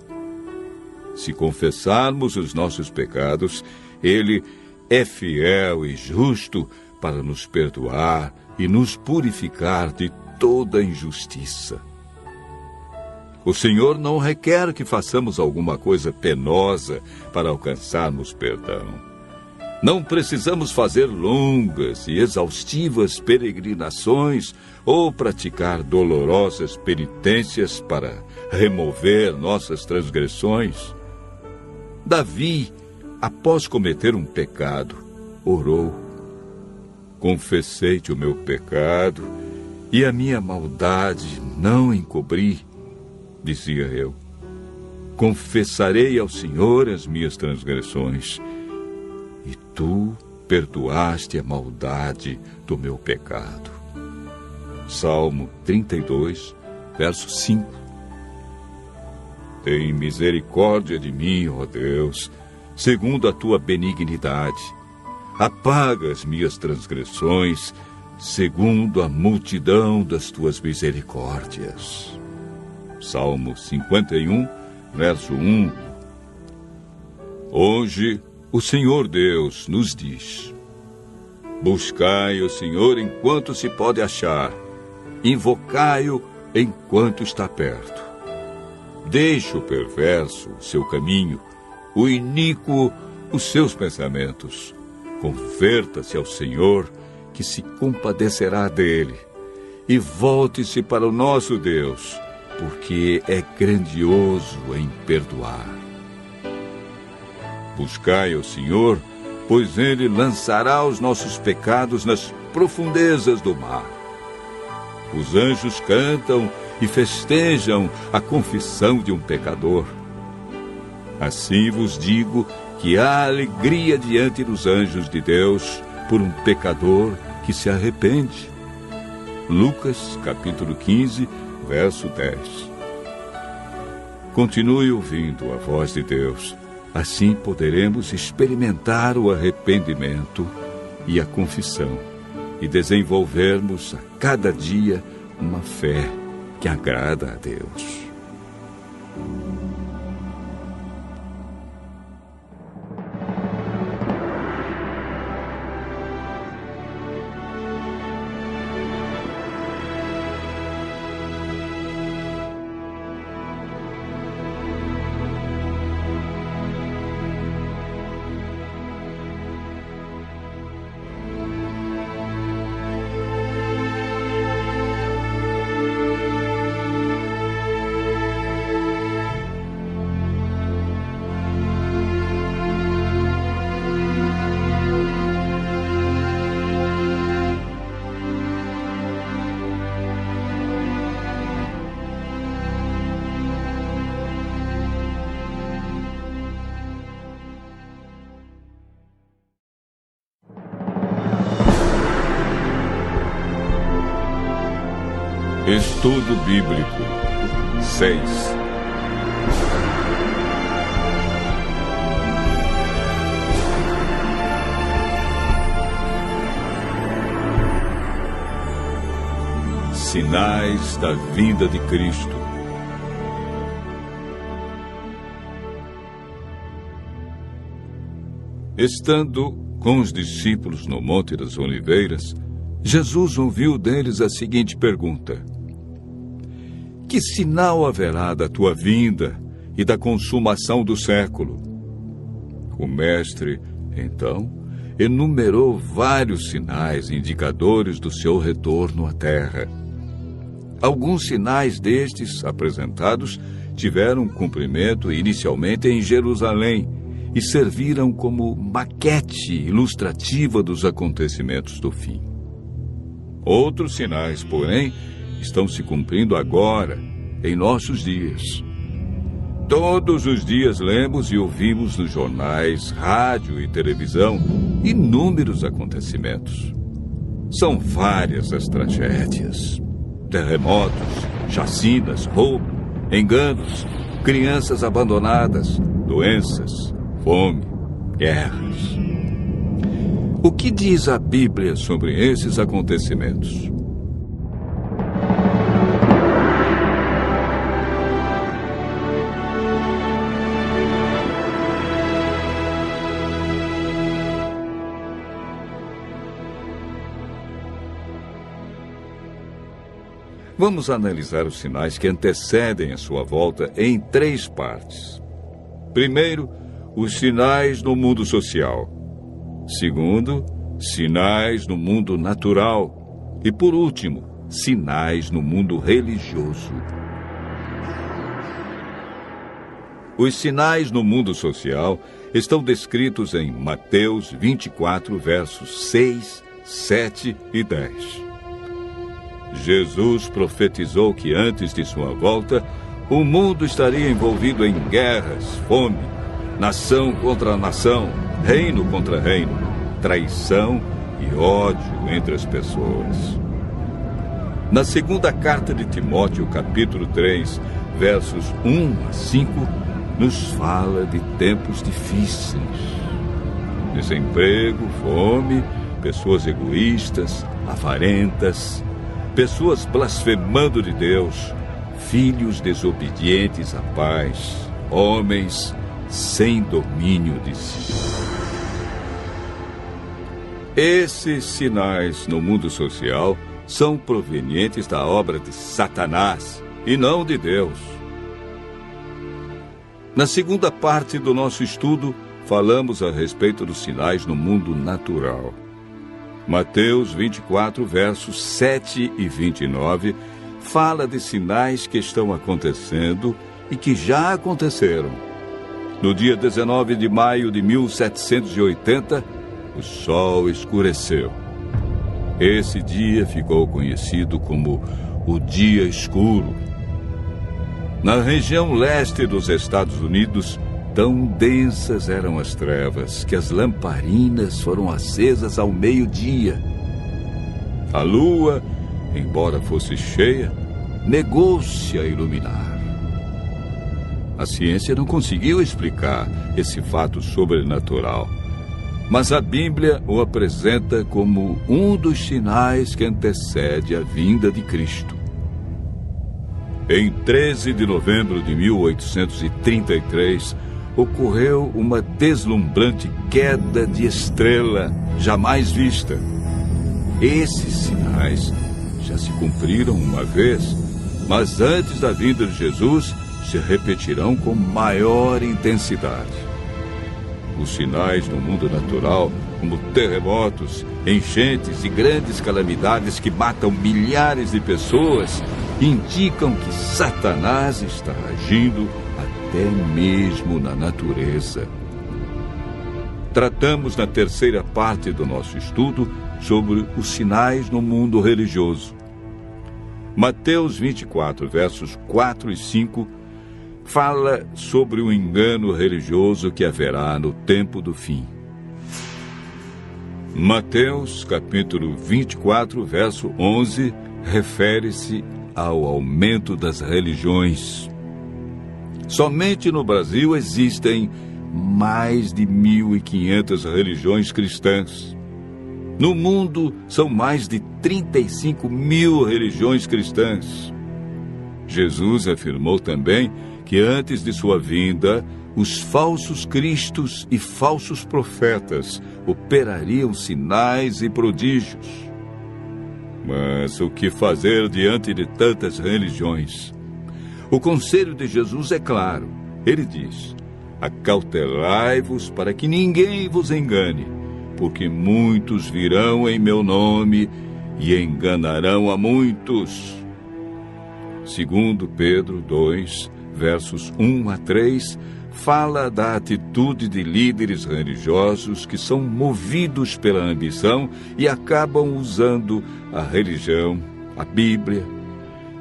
Se confessarmos os nossos pecados, Ele é fiel e justo para nos perdoar e nos purificar de toda injustiça. O Senhor não requer que façamos alguma coisa penosa para alcançarmos perdão. Não precisamos fazer longas e exaustivas peregrinações ou praticar dolorosas penitências para remover nossas transgressões. Davi, após cometer um pecado, orou: confessei-te o meu pecado e a minha maldade não encobri. Dizia eu: confessarei ao Senhor as minhas transgressões, e tu perdoaste a maldade do meu pecado. Salmo 32, verso 5. Tem misericórdia de mim, ó Deus, segundo a tua benignidade. Apaga as minhas transgressões, segundo a multidão das tuas misericórdias. Salmo 51, verso 1. Hoje, o Senhor Deus nos diz: buscai o Senhor enquanto se pode achar, invocai-o enquanto está perto. Deixe o perverso o seu caminho, o iníquo os seus pensamentos. Converta-se ao Senhor, que se compadecerá dele, e volte-se para o nosso Deus, porque é grandioso em perdoar. Buscai ao Senhor, pois Ele lançará os nossos pecados nas profundezas do mar. Os anjos cantam e festejam a confissão de um pecador. Assim vos digo que há alegria diante dos anjos de Deus por um pecador que se arrepende. Lucas, capítulo 15, verso 10. Continue ouvindo a voz de Deus. Assim poderemos experimentar o arrependimento e a confissão e desenvolvermos a cada dia uma fé que agrada a Deus. Estudo Bíblico 6. Sinais da vinda de Cristo. Estando com os discípulos no Monte das Oliveiras, Jesus ouviu deles a seguinte pergunta: Que sinal haverá da tua vinda e da consumação do século? O mestre, então, enumerou vários sinais indicadores do seu retorno à terra. Alguns sinais destes apresentados tiveram cumprimento inicialmente em Jerusalém e serviram como maquete ilustrativa dos acontecimentos do fim. Outros sinais, porém, estão se cumprindo agora, em nossos dias. Todos os dias lemos e ouvimos nos jornais, rádio e televisão inúmeros acontecimentos. São várias as tragédias: terremotos, chacinas, roubo, enganos, crianças abandonadas, doenças, fome, guerras. O que diz a Bíblia sobre esses acontecimentos? Vamos analisar os sinais que antecedem a sua volta em 3 partes. Primeiro, os sinais no mundo social. Segundo, sinais no mundo natural. E, por último, sinais no mundo religioso. Os sinais no mundo social estão descritos em Mateus 24, versos 6, 7 e 10. Jesus profetizou que antes de sua volta, o mundo estaria envolvido em guerras, fome, nação contra nação, reino contra reino, traição e ódio entre as pessoas. Na segunda carta de Timóteo, capítulo 3, versos 1 a 5, nos fala de tempos difíceis. Desemprego, fome, pessoas egoístas, avarentas, pessoas blasfemando de Deus, filhos desobedientes à paz, homens sem domínio de si. Esses sinais no mundo social são provenientes da obra de Satanás e não de Deus. Na segunda parte do nosso estudo, falamos a respeito dos sinais no mundo natural. Mateus 24, versos 7 e 29, fala de sinais que estão acontecendo e que já aconteceram. No dia 19 de maio de 1780, o sol escureceu. Esse dia ficou conhecido como o Dia Escuro. Na região leste dos Estados Unidos, tão densas eram as trevas que as lamparinas foram acesas ao meio-dia. A lua, embora fosse cheia, negou-se a iluminar. A ciência não conseguiu explicar esse fato sobrenatural, mas a Bíblia o apresenta como um dos sinais que antecede a vinda de Cristo. Em 13 de novembro de 1833, ocorreu uma deslumbrante queda de estrela jamais vista. Esses sinais já se cumpriram uma vez, mas antes da vinda de Jesus se repetirão com maior intensidade. Os sinais no mundo natural, como terremotos, enchentes e grandes calamidades que matam milhares de pessoas, indicam que Satanás está agindo até mesmo na natureza. Tratamos na terceira parte do nosso estudo sobre os sinais no mundo religioso. Mateus 24, versos 4 e 5, fala sobre o engano religioso que haverá no tempo do fim. Mateus, capítulo 24, verso 11, refere-se ao aumento das religiões. Somente no Brasil existem mais de 1.500 religiões cristãs. No mundo, são mais de 35 mil religiões cristãs. Jesus afirmou também que antes de sua vinda, os falsos cristos e falsos profetas operariam sinais e prodígios. Mas o que fazer diante de tantas religiões? O conselho de Jesus é claro. Ele diz: acautelai-vos para que ninguém vos engane, porque muitos virão em meu nome e enganarão a muitos. Segundo Pedro 2, versos 1 a 3, fala da atitude de líderes religiosos que são movidos pela ambição e acabam usando a religião, a Bíblia,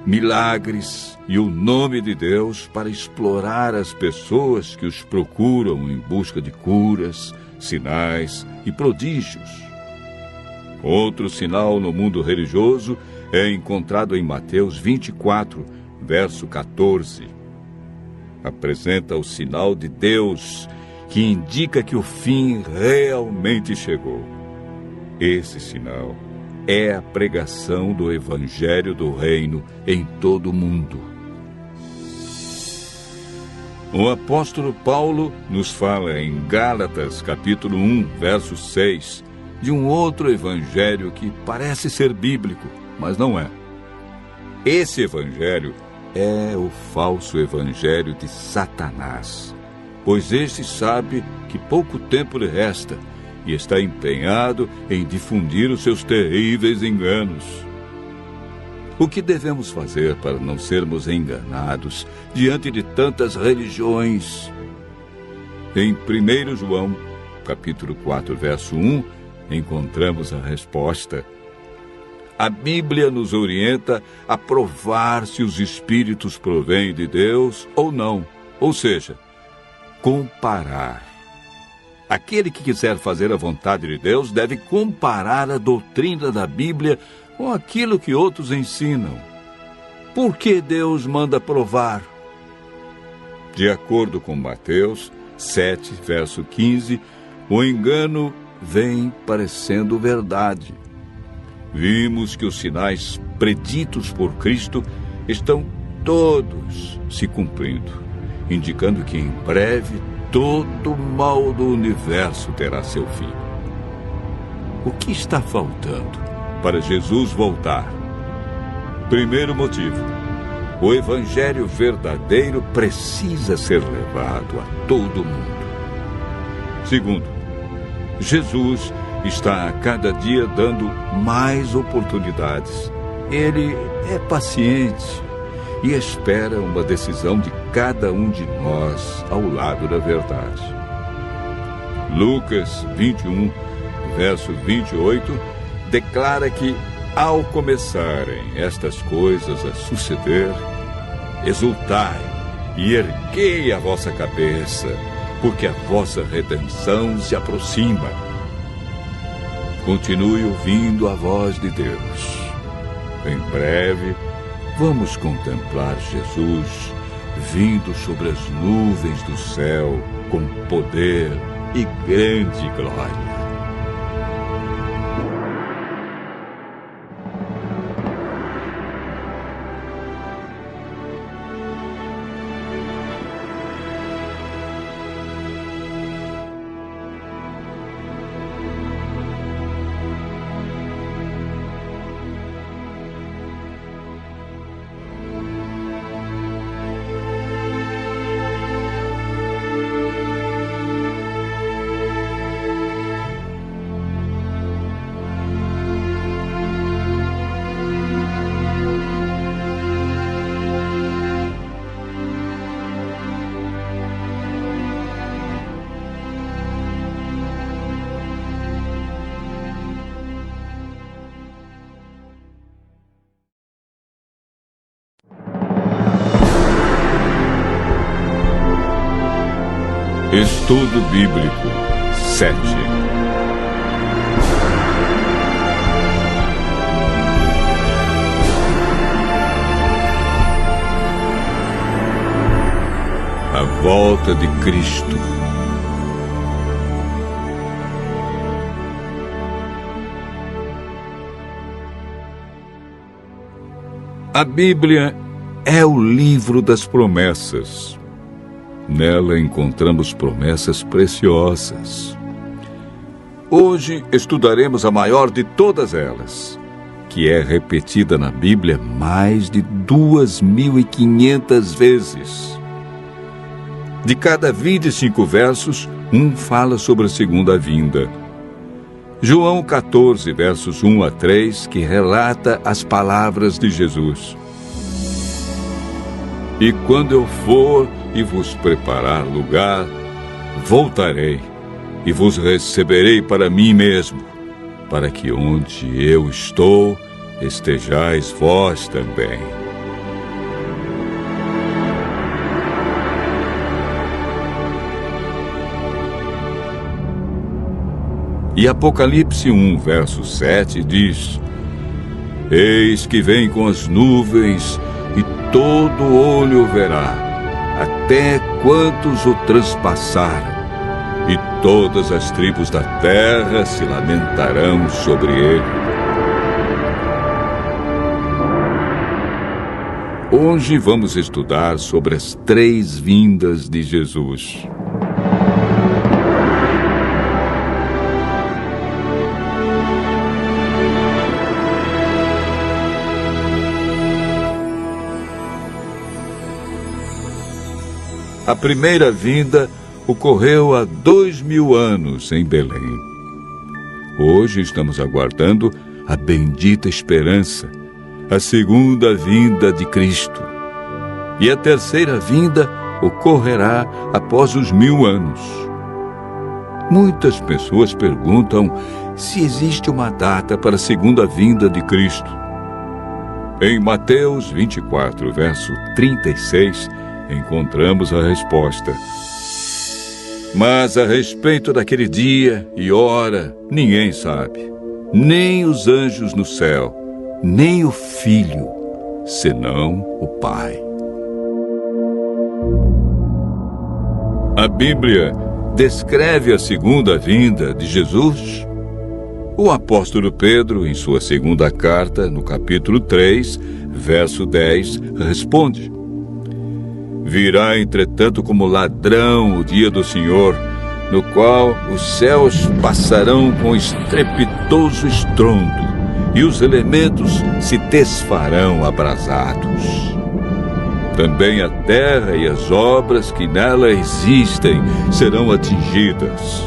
milagres e o nome de Deus para explorar as pessoas que os procuram em busca de curas, sinais e prodígios. Outro sinal no mundo religioso é encontrado em Mateus 24, verso 14. Apresenta o sinal de Deus que indica que o fim realmente chegou. Esse sinal é a pregação do Evangelho do Reino em todo o mundo. O apóstolo Paulo nos fala em Gálatas, capítulo 1, verso 6, de um outro evangelho que parece ser bíblico, mas não é. Esse evangelho é o falso evangelho de Satanás, pois este sabe que pouco tempo lhe resta e está empenhado em difundir os seus terríveis enganos. O que devemos fazer para não sermos enganados diante de tantas religiões? Em 1 João, capítulo 4, verso 1, encontramos a resposta. A Bíblia nos orienta a provar se os espíritos provêm de Deus ou não, ou seja, comparar. Aquele que quiser fazer a vontade de Deus deve comparar a doutrina da Bíblia com aquilo que outros ensinam. Por que Deus manda provar? De acordo com Mateus 7, verso 15, o engano vem parecendo verdade. Vimos que os sinais preditos por Cristo estão todos se cumprindo, indicando que em breve todo o mal do universo terá seu fim. O que está faltando para Jesus voltar? Primeiro motivo: o evangelho verdadeiro precisa ser levado a todo mundo. Segundo, Jesus está a cada dia dando mais oportunidades. Ele é paciente e espera uma decisão de cada um de nós ao lado da verdade. Lucas 21, verso 28, declara que, ao começarem estas coisas a suceder, exultai e erguei a vossa cabeça, porque a vossa redenção se aproxima. Continue ouvindo a voz de Deus. Em breve, vamos contemplar Jesus vindo sobre as nuvens do céu com poder e grande glória. Estudo Bíblico 7. A volta de Cristo. A Bíblia é o livro das promessas. Nela encontramos promessas preciosas. Hoje estudaremos a maior de todas elas, que é repetida na Bíblia mais de 2.500 vezes. De cada 25 versos, um fala sobre a segunda vinda. João 14, versos 1 a 3, que relata as palavras de Jesus. E quando eu for e vos preparar lugar, voltarei e vos receberei para mim mesmo, para que onde eu estou, estejais vós também. E Apocalipse 1, verso 7 diz: Eis que vem com as nuvens, e todo olho o verá, até quantos o transpassaram, e todas as tribos da terra se lamentarão sobre ele. Hoje vamos estudar sobre as 3 vindas de Jesus. A primeira vinda ocorreu há 2.000 anos em Belém. Hoje estamos aguardando a bendita esperança, a segunda vinda de Cristo. E a terceira vinda ocorrerá após os 1.000 anos. Muitas pessoas perguntam se existe uma data para a segunda vinda de Cristo. Em Mateus 24, verso 36, encontramos a resposta. Mas a respeito daquele dia e hora, ninguém sabe, nem os anjos no céu, nem o Filho, senão o Pai. A Bíblia descreve a segunda vinda de Jesus. O apóstolo Pedro, em sua segunda carta, no capítulo 3, verso 10, responde: Virá, entretanto, como lascão o dia do Senhor, no qual os céus passarão com estrepitoso estrondo, e os elementos se desfarão abrasados. Também a terra e as obras que nela existem serão atingidas.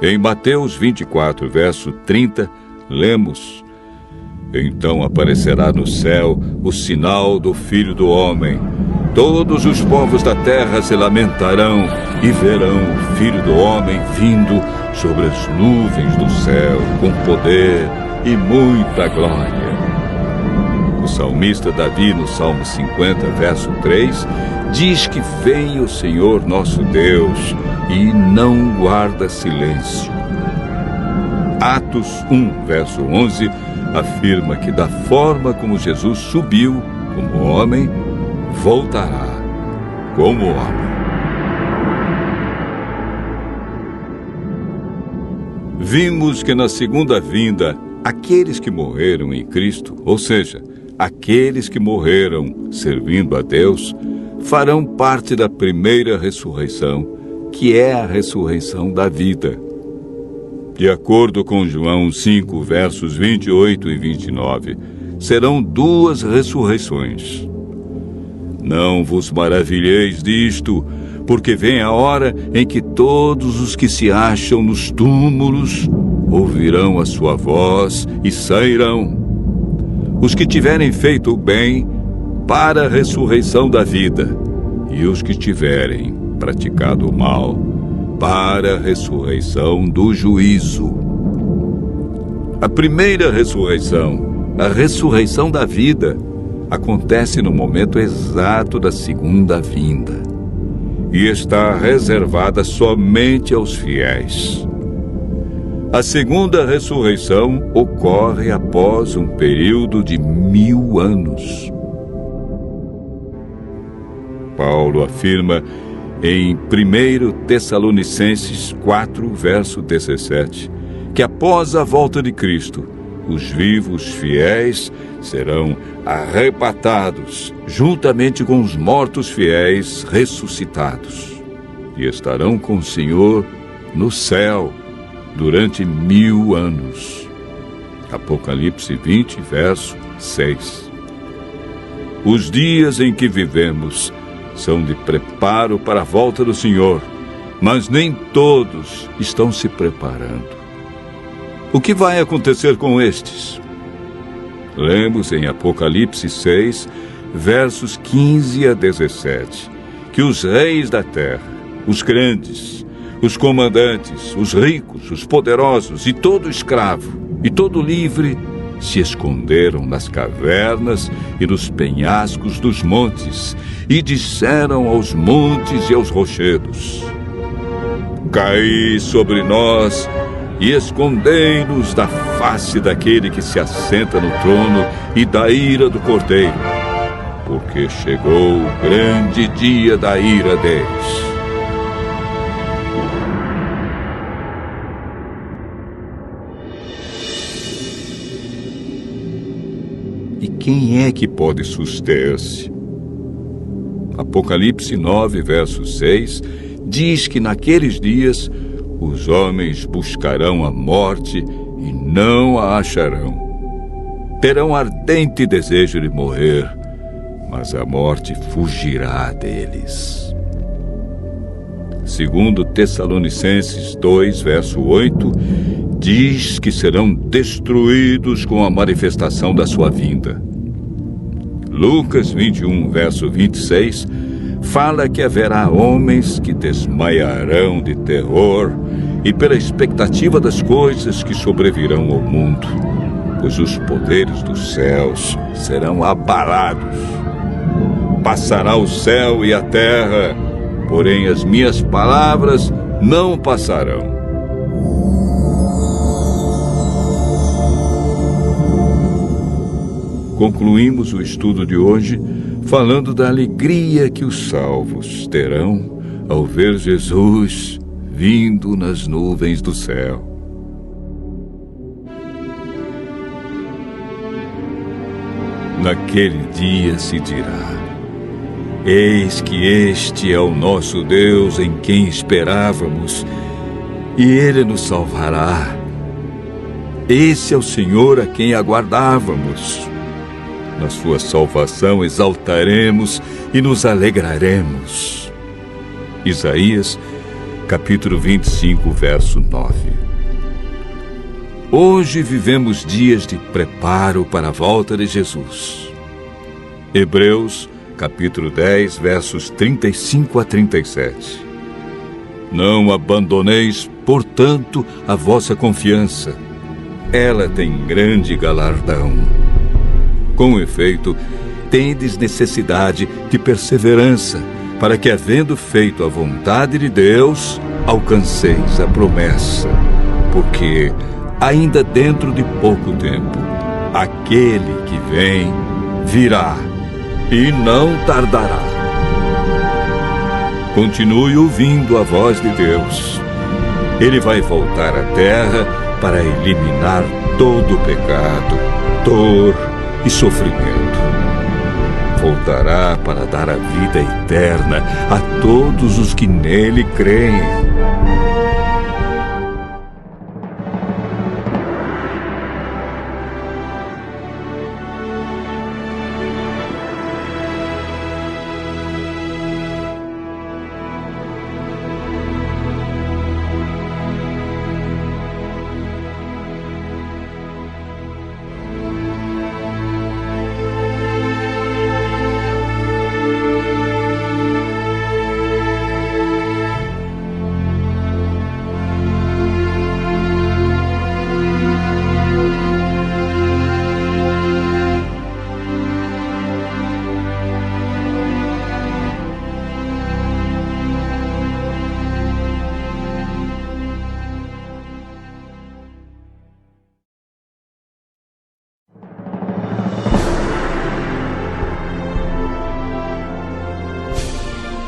Em Mateus 24, verso 30, lemos: Então aparecerá no céu o sinal do Filho do Homem. Todos os povos da terra se lamentarão e verão o Filho do Homem vindo sobre as nuvens do céu, com poder e muita glória. O salmista Davi, no Salmo 50, verso 3, diz que vem o Senhor nosso Deus e não guarda silêncio. Atos 1, verso 11, afirma que da forma como Jesus subiu como homem, voltará como homem. Vimos que na segunda vinda, aqueles que morreram em Cristo, ou seja, aqueles que morreram servindo a Deus, farão parte da primeira ressurreição, que é a ressurreição da vida. De acordo com João 5, versos 28 e 29, serão 2 ressurreições. Não vos maravilheis disto, porque vem a hora em que todos os que se acham nos túmulos ouvirão a sua voz e sairão. Os que tiverem feito o bem, para a ressurreição da vida, e os que tiverem praticado o mal, para a ressurreição do juízo. A primeira ressurreição, a ressurreição da vida, acontece no momento exato da segunda vinda e está reservada somente aos fiéis. A segunda ressurreição ocorre após um período de 1000 anos. Paulo afirma em 1 Tessalonicenses 4, verso 17, que após a volta de Cristo, os vivos fiéis serão arrebatados, juntamente com os mortos fiéis ressuscitados, e estarão com o Senhor no céu durante 1000 anos. Apocalipse 20, verso 6. Os dias em que vivemos são de preparo para a volta do Senhor, mas nem todos estão se preparando. O que vai acontecer com estes? Lemos em Apocalipse 6, versos 15 a 17, que os reis da terra, os grandes, os comandantes, os ricos, os poderosos e todo escravo e todo livre se esconderam nas cavernas e nos penhascos dos montes e disseram aos montes e aos rochedos: caí sobre nós e escondei-nos da face daquele que se assenta no trono e da ira do Cordeiro, porque chegou o grande dia da ira deles. E quem é que pode suster-se? Apocalipse 9, verso 6, diz que naqueles dias os homens buscarão a morte e não a acharão. Terão ardente desejo de morrer, mas a morte fugirá deles. Segundo Tessalonicenses 2, verso 8, diz que serão destruídos com a manifestação da sua vinda. Lucas 21, verso 26, fala que haverá homens que desmaiarão de terror e pela expectativa das coisas que sobrevirão ao mundo, pois os poderes dos céus serão abalados. Passará o céu e a terra, porém as minhas palavras não passarão. Concluímos o estudo de hoje falando da alegria que os salvos terão ao ver Jesus vindo nas nuvens do céu. Naquele dia se dirá: eis que este é o nosso Deus em quem esperávamos, e Ele nos salvará. Esse é o Senhor a quem aguardávamos. Na sua salvação exaltaremos e nos alegraremos. Isaías, capítulo 25, verso 9. Hoje vivemos dias de preparo para a volta de Jesus. Hebreus, capítulo 10, versos 35 a 37. Não abandoneis, portanto, a vossa confiança. Ela tem grande galardão. Com efeito, tendes necessidade de perseverança, para que, havendo feito a vontade de Deus, alcanceis a promessa. Porque, ainda dentro de pouco tempo, aquele que vem virá e não tardará. Continue ouvindo a voz de Deus. Ele vai voltar à terra para eliminar todo o pecado, dor e sofrimento. Voltará para dar a vida eterna a todos os que nele creem.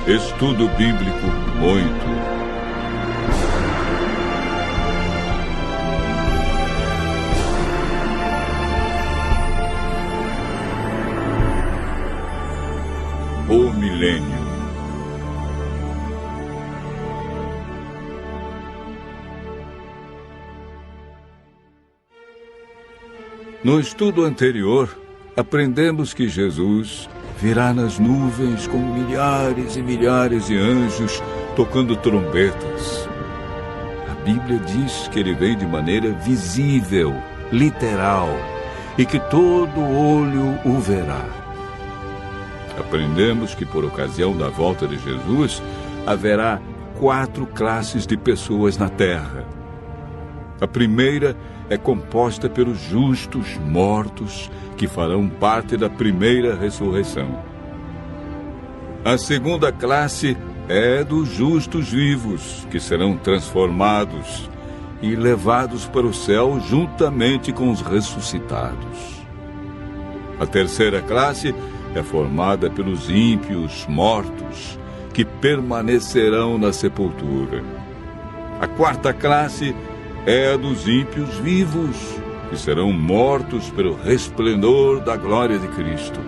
Estudo Bíblico 8. milênio. No estudo anterior, aprendemos que Jesus virá nas nuvens com milhares e milhares de anjos tocando trombetas. A Bíblia diz que ele vem de maneira visível, literal, e que todo olho o verá. Aprendemos que por ocasião da volta de Jesus, haverá 4 classes de pessoas na terra. A primeira é composta pelos justos mortos, que farão parte da primeira ressurreição. A segunda classe é dos justos vivos, que serão transformados e levados para o céu juntamente com os ressuscitados. A terceira classe é formada pelos ímpios mortos, que permanecerão na sepultura. A quarta classe é a dos ímpios vivos, que serão mortos pelo resplendor da glória de Cristo.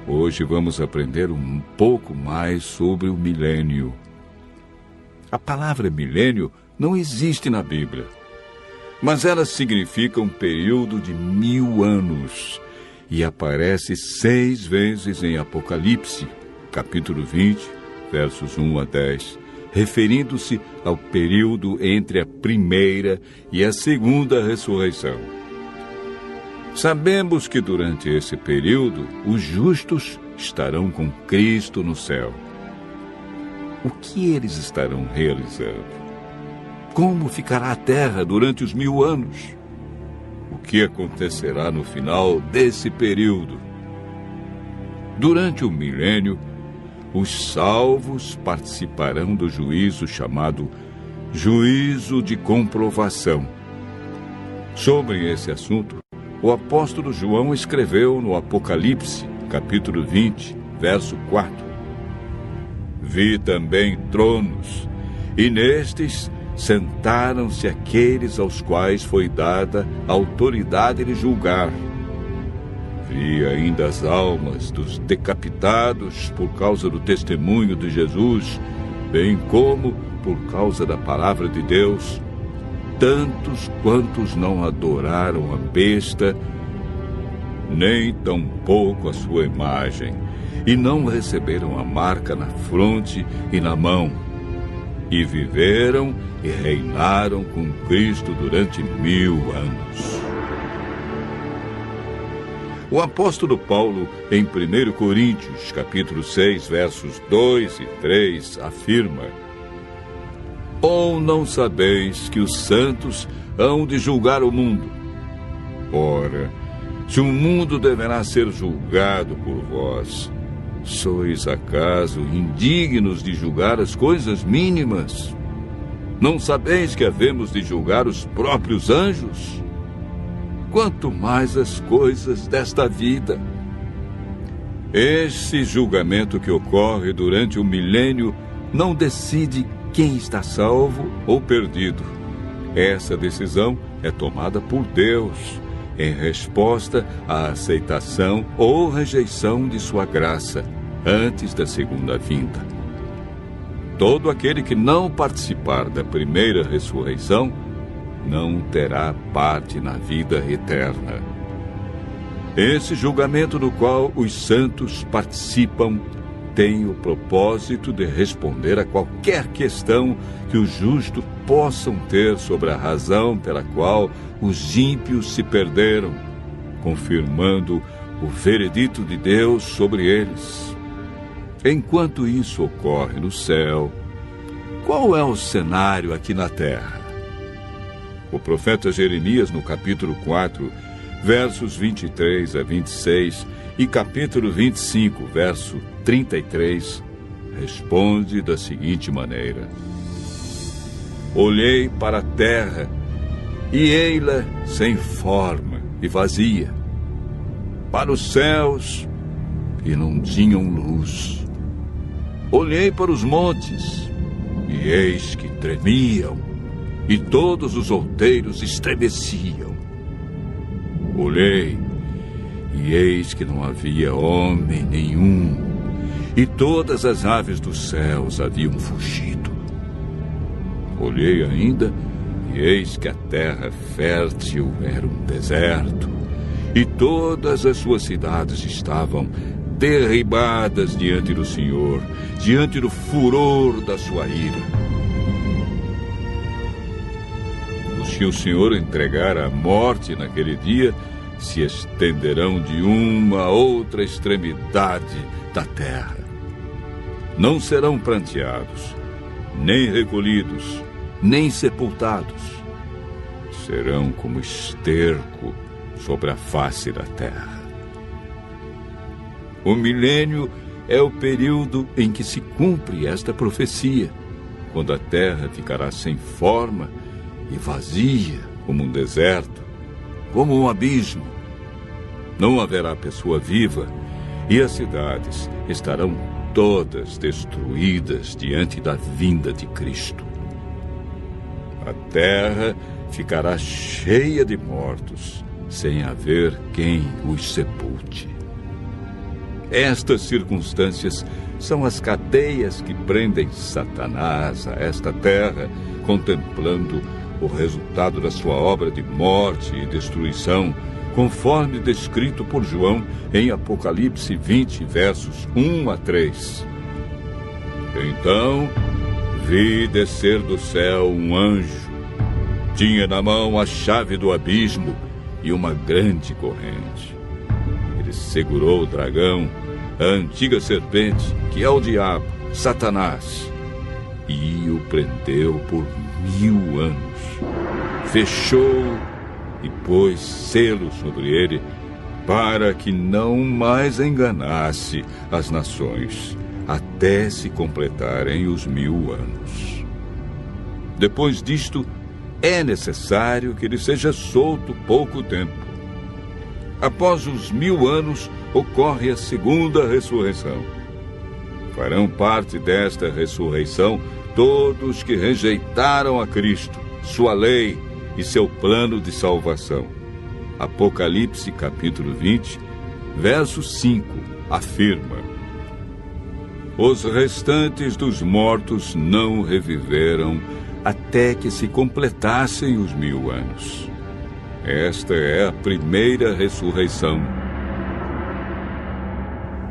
Hoje vamos aprender um pouco mais sobre o milênio. A palavra milênio não existe na Bíblia, mas ela significa um período de 1000 anos e aparece 6 vezes em Apocalipse, capítulo 20, versos 1 a 10, referindo-se ao período entre a primeira e a segunda ressurreição. Sabemos que durante esse período os justos estarão com Cristo no céu. O que eles estarão realizando? Como ficará a terra durante os 1000 anos? O que acontecerá no final desse período? Durante o milênio, os salvos participarão do juízo chamado juízo de comprovação. Sobre esse assunto, o apóstolo João escreveu no Apocalipse, capítulo 20, verso 4. Vi também tronos, e nestes sentaram-se aqueles aos quais foi dada a autoridade de julgar. Vi ainda as almas dos decapitados por causa do testemunho de Jesus, bem como por causa da palavra de Deus, tantos quantos não adoraram a besta, nem tampouco a sua imagem, e não receberam a marca na fronte e na mão, e viveram e reinaram com Cristo durante 1000 anos. O apóstolo Paulo, em 1 Coríntios, capítulo 6, versos 2 e 3, afirma: Ou não sabeis que os santos hão de julgar o mundo? Ora, se o mundo deverá ser julgado por vós, sois acaso indignos de julgar as coisas mínimas? Não sabeis que havemos de julgar os próprios anjos? Quanto mais as coisas desta vida. Esse julgamento que ocorre durante o milênio não decide quem está salvo ou perdido. Essa decisão é tomada por Deus, em resposta à aceitação ou rejeição de sua graça, antes da segunda vinda. Todo aquele que não participar da primeira ressurreição não terá parte na vida eterna. Esse julgamento no qual os santos participam tem o propósito de responder a qualquer questão que os justos possam ter sobre a razão pela qual os ímpios se perderam, confirmando o veredito de Deus sobre eles. Enquanto isso ocorre no céu, qual é o cenário aqui na terra? O profeta Jeremias, no capítulo 4, versos 23 a 26, e capítulo 25, verso 33, responde da seguinte maneira: Olhei para a terra, e ei-la sem forma e vazia, para os céus, e não tinham luz. Olhei para os montes, e eis que tremiam, e todos os outeiros estremeciam. Olhei, e eis que não havia homem nenhum, e todas as aves dos céus haviam fugido. Olhei ainda, e eis que a terra fértil era um deserto, e todas as suas cidades estavam derribadas diante do Senhor, diante do furor da sua ira. Os que o Senhor entregar à morte naquele dia se estenderão de uma a outra extremidade da terra. Não serão pranteados, nem recolhidos, nem sepultados. Serão como esterco sobre a face da terra. O milênio é o período em que se cumpre esta profecia, quando a terra ficará sem forma e vazia como um deserto, como um abismo. Não haverá pessoa viva e as cidades estarão todas destruídas diante da vinda de Cristo. A terra ficará cheia de mortos, sem haver quem os sepulte. Estas circunstâncias são as cadeias que prendem Satanás a esta terra, contemplando o resultado da sua obra de morte e destruição, conforme descrito por João em Apocalipse 20, versos 1 a 3. Então vi descer do céu um anjo. Tinha na mão a chave do abismo e uma grande corrente. Ele segurou o dragão, a antiga serpente, que é o diabo, Satanás, e o prendeu por 1000 anos. Fechou e pôs selo sobre ele, para que não mais enganasse as nações, até se completarem os 1000 anos. Depois disto, é necessário que ele seja solto pouco tempo. Após os 1000 anos, ocorre a segunda ressurreição. Farão parte desta ressurreição todos que rejeitaram a Cristo, sua lei e seu plano de salvação. Apocalipse capítulo 20, verso 5, afirma: os restantes dos mortos não reviveram até que se completassem os 1000 anos. Esta é a primeira ressurreição.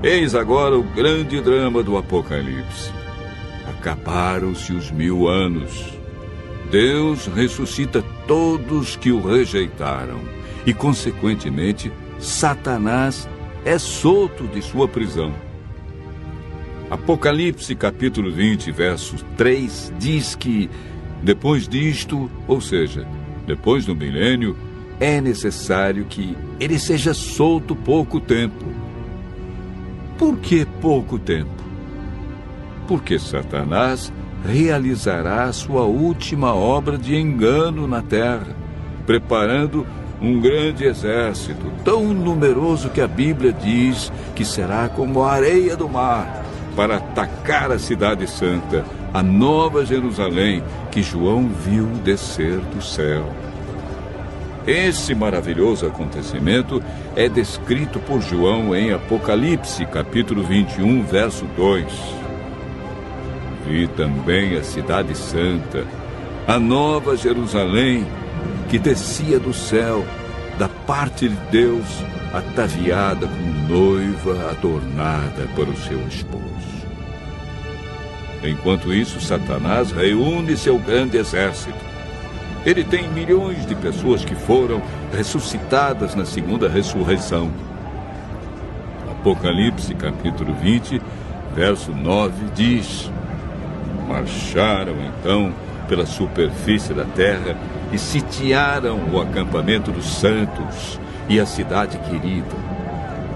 Eis agora o grande drama do Apocalipse. Acabaram-se os 1000 anos. Deus ressuscita todos que o rejeitaram e, consequentemente, Satanás é solto de sua prisão. Apocalipse capítulo 20, verso 3, diz que, depois disto, ou seja, depois do milênio, é necessário que ele seja solto pouco tempo. Por que pouco tempo? Porque Satanás realizará a sua última obra de engano na terra, preparando um grande exército, tão numeroso que a Bíblia diz que será como a areia do mar, para atacar a cidade santa, a nova Jerusalém, que João viu descer do céu. Esse maravilhoso acontecimento é descrito por João em Apocalipse, capítulo 21, verso 2. Vi também a cidade santa, a nova Jerusalém, que descia do céu, da parte de Deus, ataviada como noiva adornada para o seu esposo. Enquanto isso, Satanás reúne seu grande exército. Ele tem milhões de pessoas que foram ressuscitadas na segunda ressurreição. Apocalipse, capítulo 20, verso 9, diz: marcharam então pela superfície da terra e sitiaram o acampamento dos santos e a cidade querida.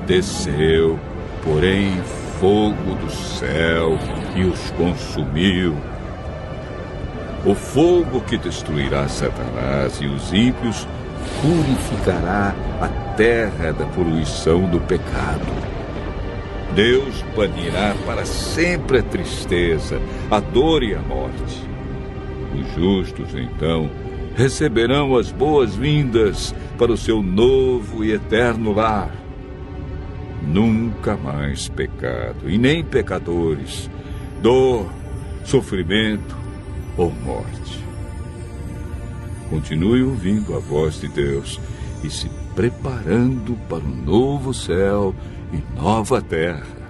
Desceu, porém, fogo do céu e os consumiu. O fogo que destruirá Satanás e os ímpios purificará a terra da poluição do pecado. Deus banirá para sempre a tristeza, a dor e a morte. Os justos, então, receberão as boas-vindas para o seu novo e eterno lar. Nunca mais pecado, e nem pecadores, dor, sofrimento ou morte. Continue ouvindo a voz de Deus e se preparando para um novo céu e nova terra.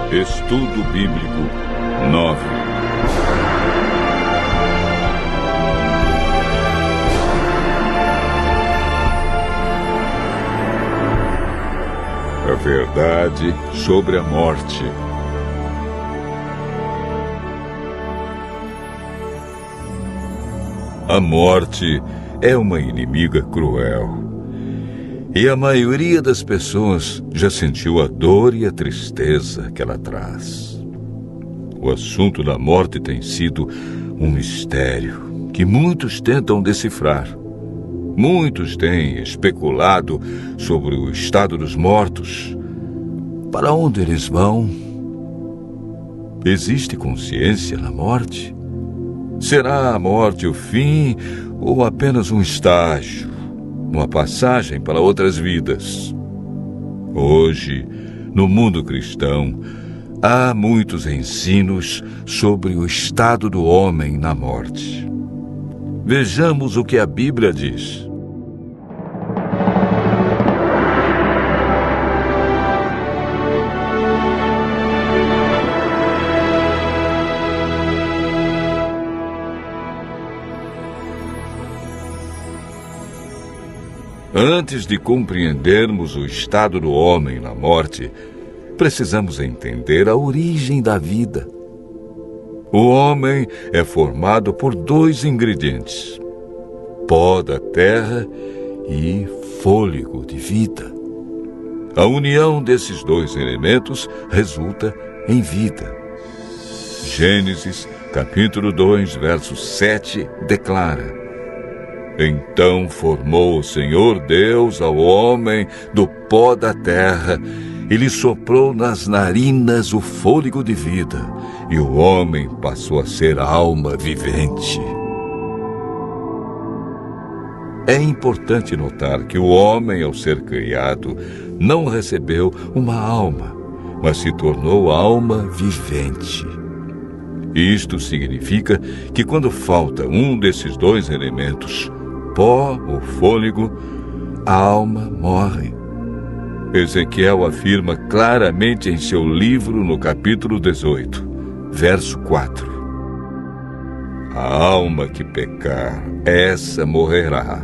Estudo Bíblico 9. A verdade sobre a morte. A morte é uma inimiga cruel. E a maioria das pessoas já sentiu a dor e a tristeza que ela traz. O assunto da morte tem sido um mistério que muitos tentam decifrar. Muitos têm especulado sobre o estado dos mortos. Para onde eles vão? Existe consciência na morte? Será a morte o fim ou apenas um estágio? Uma passagem para outras vidas? Hoje, no mundo cristão, há muitos ensinos sobre o estado do homem na morte. Vejamos o que a Bíblia diz. Antes de compreendermos o estado do homem na morte, precisamos entender a origem da vida. O homem é formado por 2 ingredientes: pó da terra e fôlego de vida. A união desses 2 elementos resulta em vida. Gênesis, capítulo 2, verso 7, declara: Então formou o Senhor Deus ao homem do pó da terra e lhe soprou nas narinas o fôlego de vida, e o homem passou a ser alma vivente. É importante notar que o homem, ao ser criado, não recebeu uma alma, mas se tornou alma vivente. Isto significa que quando falta um desses 2 elementos, pó ou fôlego, a alma morre. Ezequiel afirma claramente em seu livro no capítulo 18, verso 4. A alma que pecar, essa morrerá.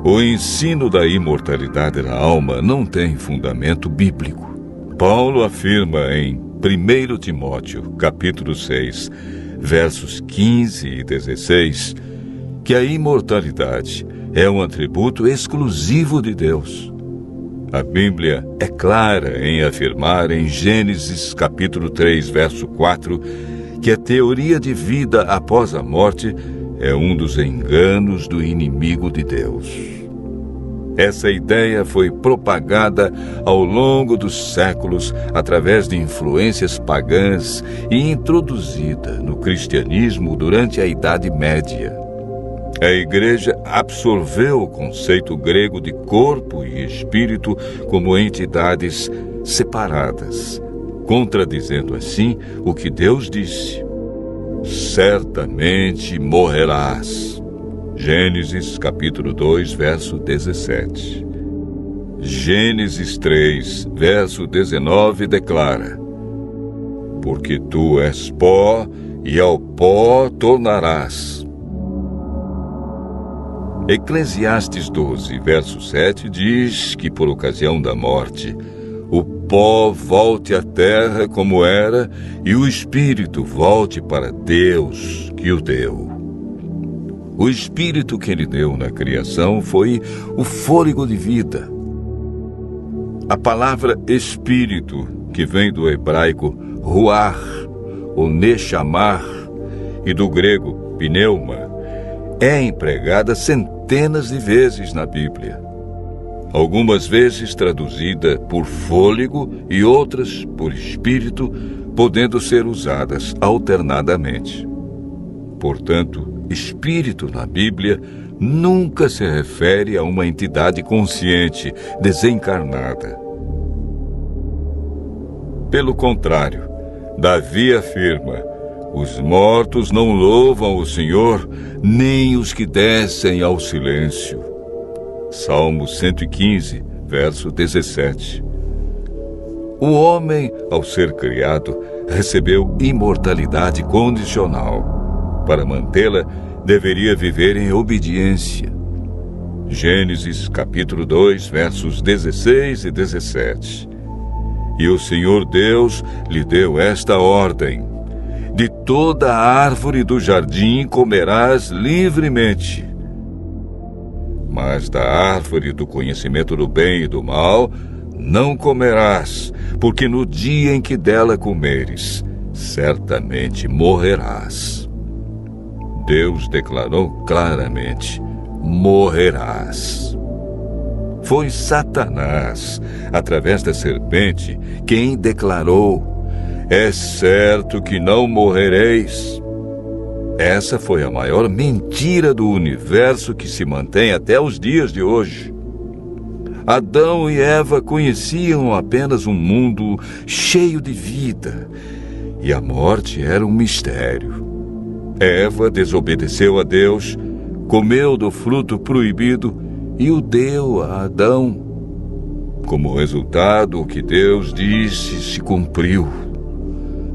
O ensino da imortalidade da alma não tem fundamento bíblico. Paulo afirma em 1 Timóteo, capítulo 6, versos 15 e 16, que a imortalidade é um atributo exclusivo de Deus. A Bíblia é clara em afirmar em Gênesis capítulo 3, verso 4, que a teoria de vida após a morte é um dos enganos do inimigo de Deus. Essa ideia foi propagada ao longo dos séculos através de influências pagãs e introduzida no cristianismo durante a Idade Média. A Igreja absorveu o conceito grego de corpo e espírito como entidades separadas, contradizendo assim o que Deus disse. certamente morrerás. Gênesis capítulo 2, verso 17. Gênesis 3, verso 19 declara: porque tu és pó, e ao pó tornarás. Eclesiastes 12, verso 7 diz que por ocasião da morte, o pó volte à terra como era e o espírito volte para Deus que o deu. O espírito que ele deu na criação foi o fôlego de vida. A palavra espírito, que vem do hebraico ruach, ou nechamar, e do grego pneuma, é empregada centenas de vezes na Bíblia. Algumas vezes traduzida por fôlego e outras por espírito, podendo ser usadas alternadamente. Portanto, espírito na Bíblia nunca se refere a uma entidade consciente, desencarnada. Pelo contrário, Davi afirma: os mortos não louvam o Senhor, nem os que descem ao silêncio. Salmo 115, verso 17. O homem, ao ser criado, recebeu imortalidade condicional. Para mantê-la, deveria viver em obediência. Gênesis capítulo 2, versos 16 e 17. E o Senhor Deus lhe deu esta ordem: de toda a árvore do jardim comerás livremente, mas da árvore do conhecimento do bem e do mal não comerás, porque no dia em que dela comeres, certamente morrerás. Deus declarou claramente: morrerás. Foi Satanás, através da serpente, quem declarou: é certo que não morrereis. Essa foi a maior mentira do universo que se mantém até os dias de hoje. Adão e Eva conheciam apenas um mundo cheio de vida, e a morte era um mistério. Eva desobedeceu a Deus, comeu do fruto proibido e o deu a Adão. Como resultado, o que Deus disse se cumpriu.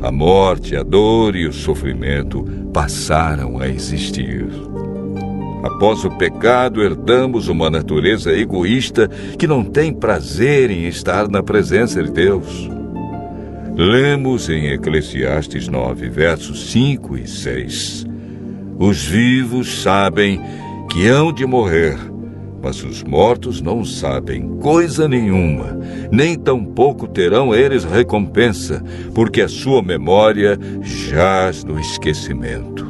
A morte, a dor e o sofrimento passaram a existir. Após o pecado, herdamos uma natureza egoísta que não tem prazer em estar na presença de Deus. Lemos em Eclesiastes 9, versos 5 e 6. Os vivos sabem que hão de morrer, mas os mortos não sabem coisa nenhuma, nem tampouco terão eles recompensa, porque a sua memória jaz no esquecimento.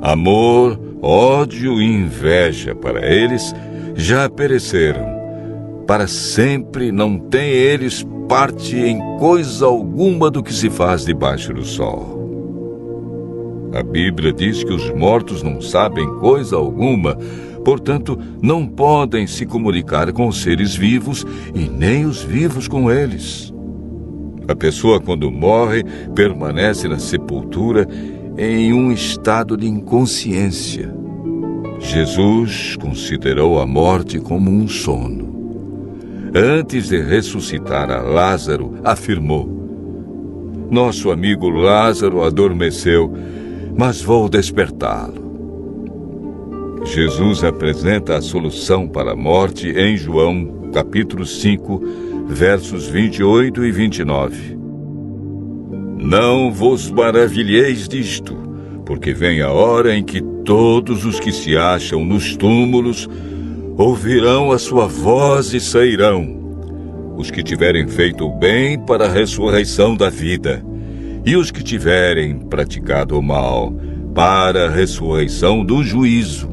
Amor, ódio e inveja para eles já pereceram. Para sempre não têm eles parte em coisa alguma do que se faz debaixo do sol. A Bíblia diz que os mortos não sabem coisa alguma, portanto, não podem se comunicar com os seres vivos e nem os vivos com eles. A pessoa, quando morre, permanece na sepultura em um estado de inconsciência. Jesus considerou a morte como um sono. Antes de ressuscitar a Lázaro, afirmou: nosso amigo Lázaro adormeceu, mas vou despertá-lo. Jesus apresenta a solução para a morte em João, capítulo 5, versos 28 e 29. Não vos maravilheis disto, porque vem a hora em que todos os que se acham nos túmulos ouvirão a sua voz e sairão, os que tiverem feito o bem para a ressurreição da vida, e os que tiverem praticado o mal para a ressurreição do juízo,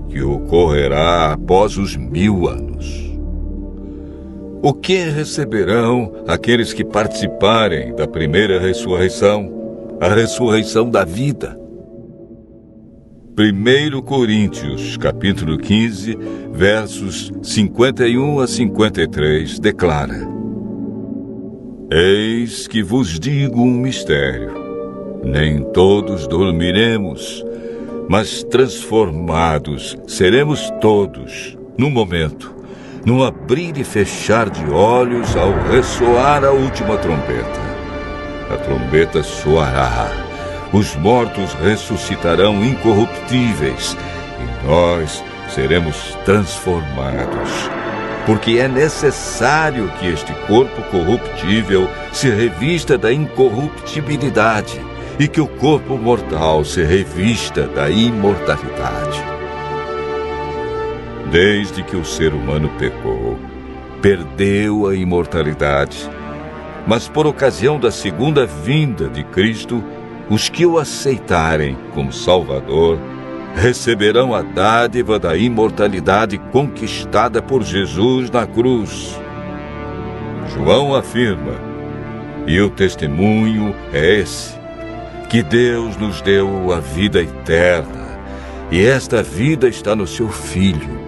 que ocorrerá após os 1000 anos. O que receberão aqueles que participarem da primeira ressurreição, a ressurreição da vida? 1 Coríntios, capítulo 15, versos 51 a 53, declara: eis que vos digo um mistério. Nem todos dormiremos, mas transformados seremos todos, num momento, num abrir e fechar de olhos ao ressoar a última trombeta. A trombeta soará, os mortos ressuscitarão incorruptíveis e nós seremos transformados. Porque é necessário que este corpo corruptível se revista da incorruptibilidade e que o corpo mortal se revista da imortalidade. Desde que o ser humano pecou, perdeu a imortalidade, mas por ocasião da segunda vinda de Cristo, os que o aceitarem como Salvador receberão a dádiva da imortalidade conquistada por Jesus na cruz. João afirma, e o testemunho é esse, que Deus nos deu a vida eterna, e esta vida está no seu Filho.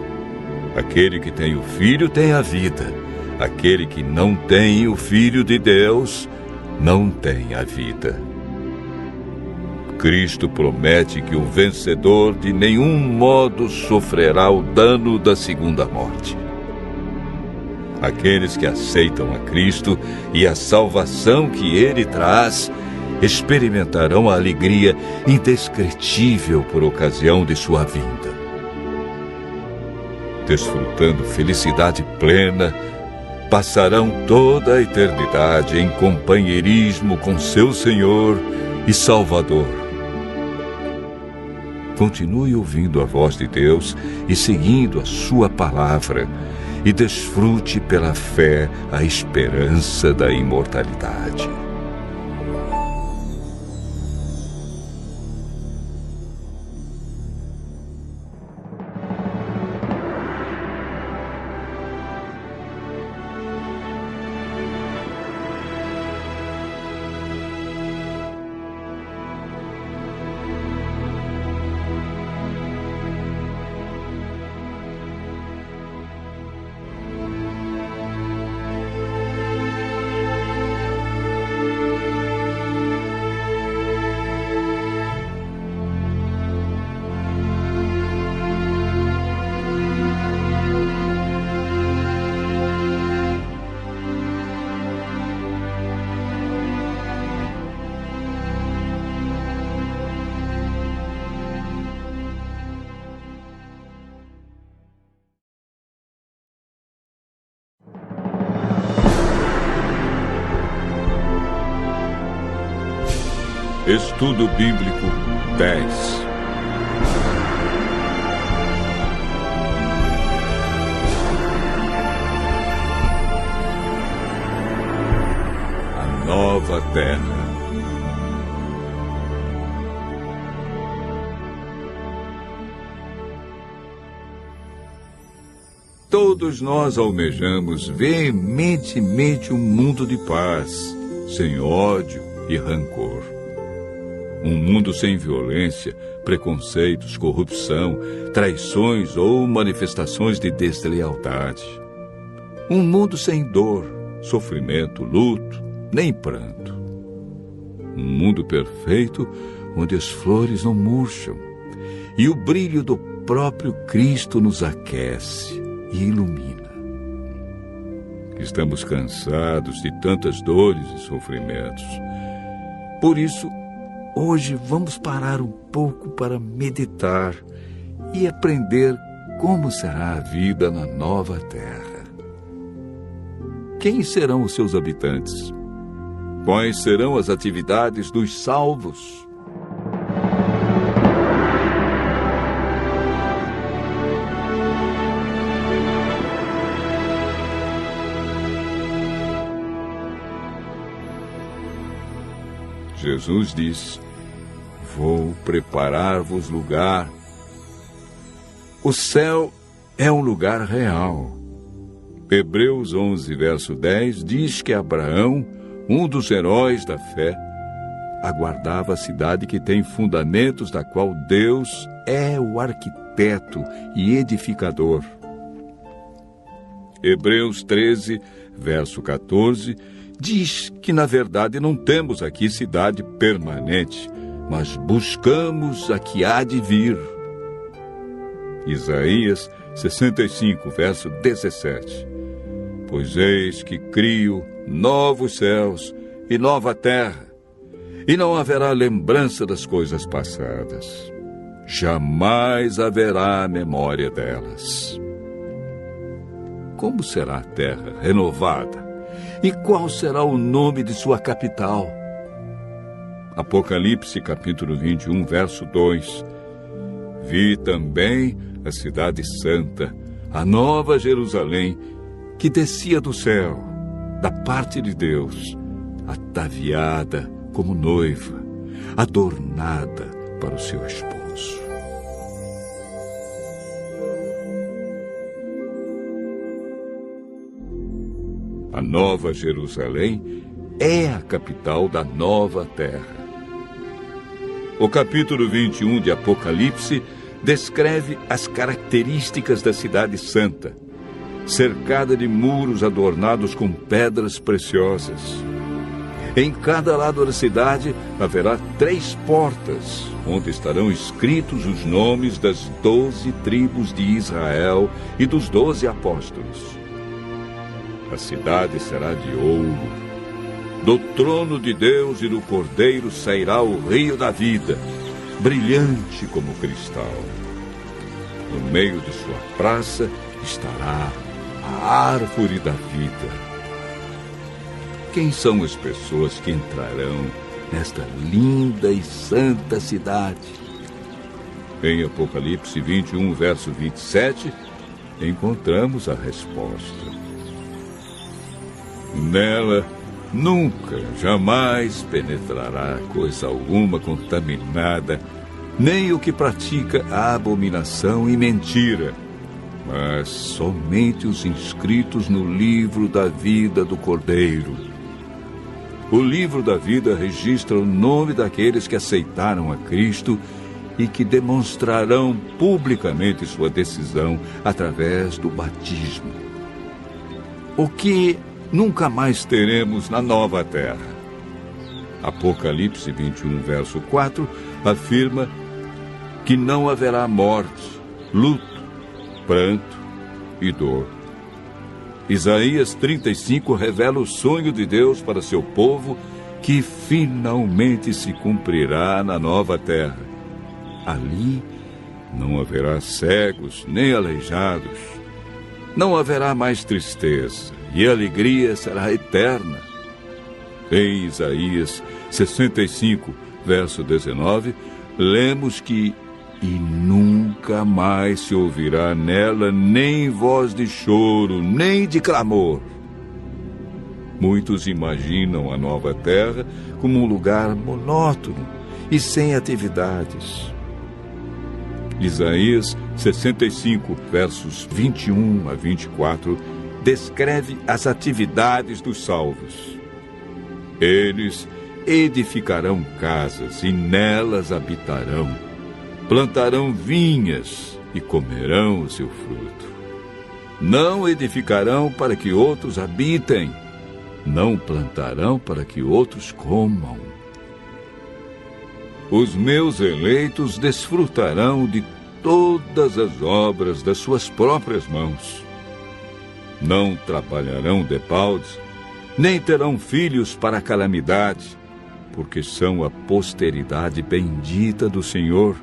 Aquele que tem o Filho tem a vida. Aquele que não tem o Filho de Deus não tem a vida. Cristo promete que o vencedor de nenhum modo sofrerá o dano da segunda morte. Aqueles que aceitam a Cristo e a salvação que Ele traz experimentarão a alegria indescritível por ocasião de sua vinda. Desfrutando felicidade plena, passarão toda a eternidade em companheirismo com seu Senhor e Salvador. Continue ouvindo a voz de Deus e seguindo a sua palavra, e desfrute pela fé a esperança da imortalidade. Estudo Bíblico 10. A Nova Terra. Todos nós almejamos veementemente um mundo de paz, sem ódio e rancor. Um mundo sem violência, preconceitos, corrupção, traições ou manifestações de deslealdade. Um mundo sem dor, sofrimento, luto, nem pranto. Um mundo perfeito onde as flores não murcham e o brilho do próprio Cristo nos aquece e ilumina. Estamos cansados de tantas dores e sofrimentos. Por isso, hoje vamos parar um pouco para meditar e aprender como será a vida na nova terra. Quem serão os seus habitantes? Quais serão as atividades dos salvos? Jesus disse: vou preparar-vos lugar. O céu é um lugar real. Hebreus 11, verso 10, diz que Abraão, um dos heróis da fé, aguardava a cidade que tem fundamentos, da qual Deus é o arquiteto e edificador. Hebreus 13, verso 14, diz que, na verdade, não temos aqui cidade permanente, mas buscamos a que há de vir. Isaías 65, verso 17. Pois eis que crio novos céus e nova terra, e não haverá lembrança das coisas passadas. Jamais haverá memória delas. Como será a terra renovada? E qual será o nome de sua capital? Apocalipse, capítulo 21, verso 2. Vi também a cidade santa, a nova Jerusalém, que descia do céu, da parte de Deus, ataviada como noiva, adornada para o seu esposo. A nova Jerusalém é a capital da nova terra. O capítulo 21 de Apocalipse descreve as características da cidade santa, cercada de muros adornados com pedras preciosas. Em cada lado da cidade haverá 3 portas, onde estarão escritos os nomes das 12 tribos de Israel e dos 12 apóstolos. A cidade será de ouro. Do trono de Deus e do Cordeiro sairá o rio da vida, brilhante como cristal. No meio de sua praça estará a árvore da vida. Quem são as pessoas que entrarão nesta linda e santa cidade? Em Apocalipse 21, verso 27, encontramos a resposta. Nela nunca, jamais penetrará coisa alguma contaminada, nem o que pratica a abominação e mentira, mas somente os inscritos no livro da vida do Cordeiro. O livro da vida registra o nome daqueles que aceitaram a Cristo e que demonstrarão publicamente sua decisão através do batismo. O que nunca mais teremos na nova terra. Apocalipse 21, verso 4, afirma que não haverá morte, luto, pranto e dor. Isaías 35 revela o sonho de Deus para seu povo, que finalmente se cumprirá na nova terra. Ali não haverá cegos nem aleijados. Não haverá mais tristeza, e a alegria será eterna. Em Isaías 65, verso 19, lemos que "E nunca mais se ouvirá nela nem voz de choro, nem de clamor." Muitos imaginam a nova terra como um lugar monótono e sem atividades. Isaías 65, versos 21 a 24, descreve as atividades dos salvos. Eles edificarão casas e nelas habitarão, plantarão vinhas e comerão o seu fruto. Não edificarão para que outros habitem, não plantarão para que outros comam. Os meus eleitos desfrutarão de todas as obras das suas próprias mãos. Não trabalharão debaldes, nem terão filhos para a calamidade, porque são a posteridade bendita do Senhor,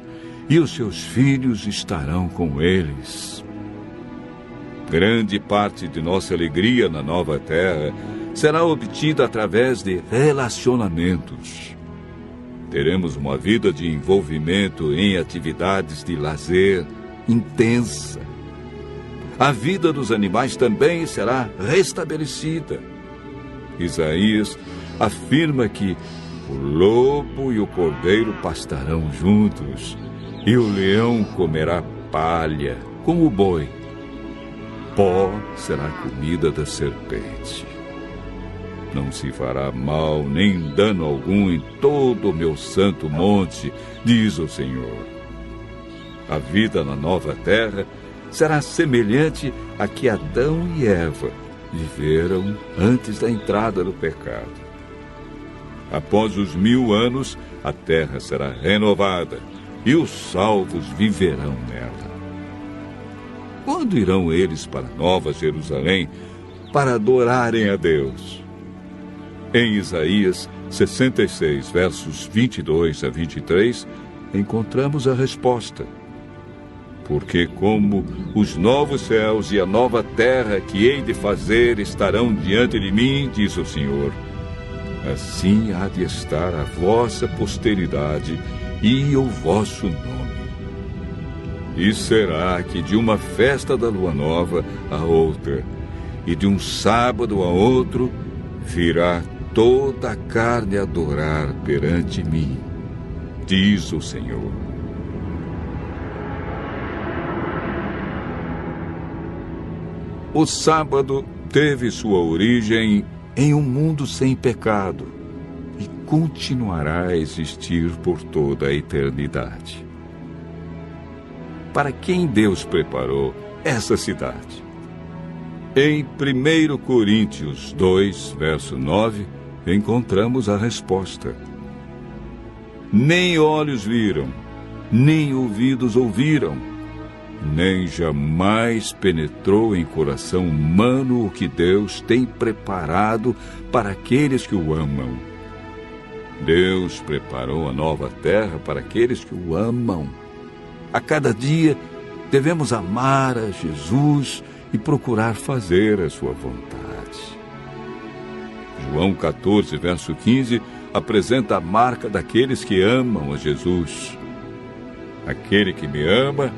e os seus filhos estarão com eles. Grande parte de nossa alegria na nova terra será obtida através de relacionamentos. Teremos uma vida de envolvimento em atividades de lazer intensa. A vida dos animais também será restabelecida. Isaías afirma que o lobo e o cordeiro pastarão juntos, e o leão comerá palha, como o boi. Pó será a comida da serpente. Não se fará mal nem dano algum em todo o meu santo monte, diz o Senhor. A vida na nova terra será semelhante a que Adão e Eva viveram antes da entrada do pecado. Após os 1000 anos, a terra será renovada e os salvos viverão nela. Quando irão eles para Nova Jerusalém para adorarem a Deus? Em Isaías 66, versos 22 a 23, encontramos a resposta. Porque como os novos céus e a nova terra que hei de fazer estarão diante de mim, diz o Senhor, assim há de estar a vossa posteridade e o vosso nome. E será que de uma festa da lua nova a outra, e de um sábado a outro, virá toda a carne adorar perante mim, diz o Senhor. O sábado teve sua origem em um mundo sem pecado e continuará a existir por toda a eternidade. Para quem Deus preparou essa cidade? Em 1 Coríntios 2, verso 9, encontramos a resposta. Nem olhos viram, nem ouvidos ouviram, nem jamais penetrou em coração humano o que Deus tem preparado para aqueles que o amam. Deus preparou a nova terra para aqueles que o amam. A cada dia devemos amar a Jesus e procurar fazer a sua vontade. João 14, verso 15, apresenta a marca daqueles que amam a Jesus. Aquele que me ama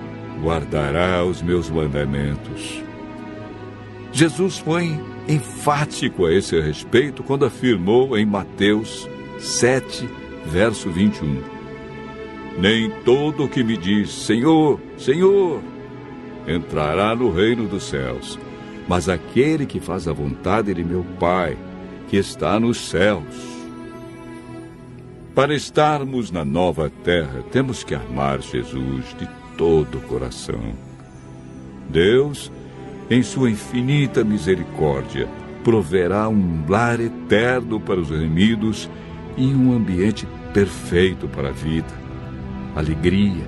guardará os meus mandamentos. Jesus foi enfático a esse respeito quando afirmou em Mateus 7, verso 21. Nem todo o que me diz, Senhor, Senhor, entrará no reino dos céus, mas aquele que faz a vontade de meu Pai, que está nos céus. Para estarmos na nova terra, temos que amar Jesus de todo o coração. Deus, em sua infinita misericórdia, proverá um lar eterno para os remidos e um ambiente perfeito para a vida, alegria,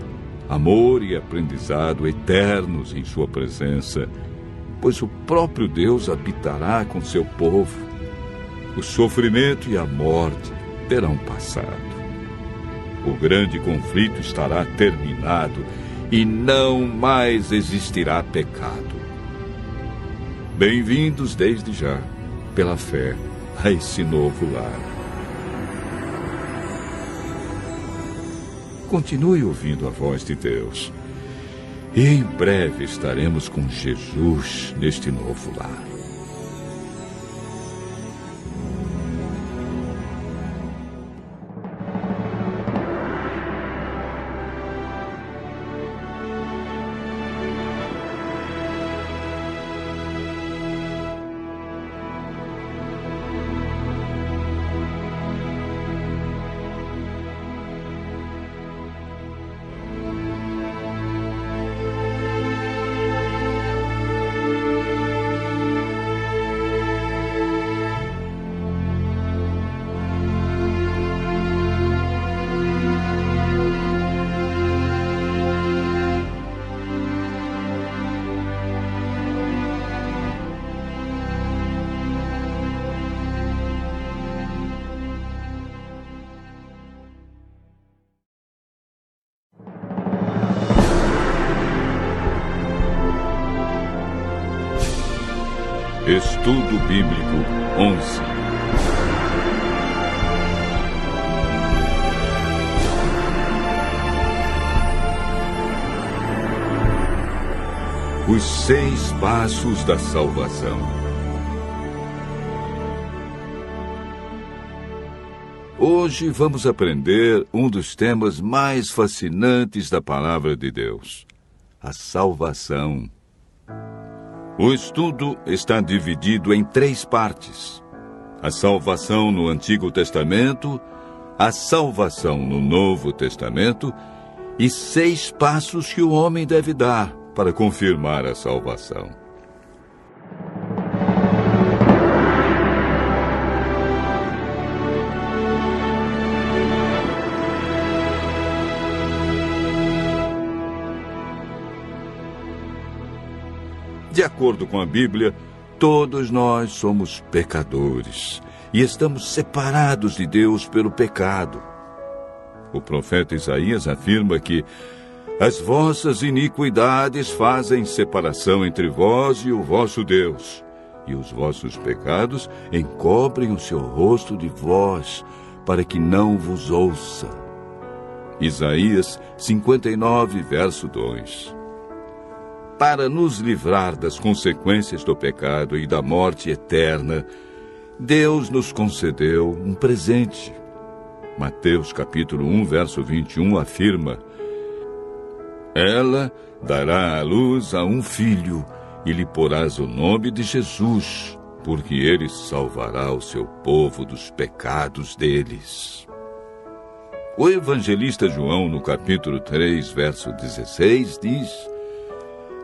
amor e aprendizado eternos em sua presença, pois o próprio Deus habitará com seu povo. O sofrimento e a morte terão passado. O grande conflito estará terminado e não mais existirá pecado. Bem-vindos desde já, pela fé, a esse novo lar. Continue ouvindo a voz de Deus. E em breve estaremos com Jesus neste novo lar. Estudo Bíblico 11. Os 6 passos da salvação. Hoje vamos aprender um dos temas mais fascinantes da Palavra de Deus: a salvação. O estudo está dividido em 3 partes: a salvação no Antigo Testamento, a salvação no Novo Testamento e 6 passos que o homem deve dar para confirmar a salvação. De acordo com a Bíblia, todos nós somos pecadores e estamos separados de Deus pelo pecado. O profeta Isaías afirma que as vossas iniquidades fazem separação entre vós e o vosso Deus, e os vossos pecados encobrem o seu rosto de vós, para que não vos ouça. Isaías 59, verso 2. Para nos livrar das consequências do pecado e da morte eterna, Deus nos concedeu um presente. Mateus capítulo 1, verso 21 afirma: Ela dará à luz a um filho, e lhe porás o nome de Jesus, porque ele salvará o seu povo dos pecados deles. O evangelista João, no capítulo 3, verso 16, diz: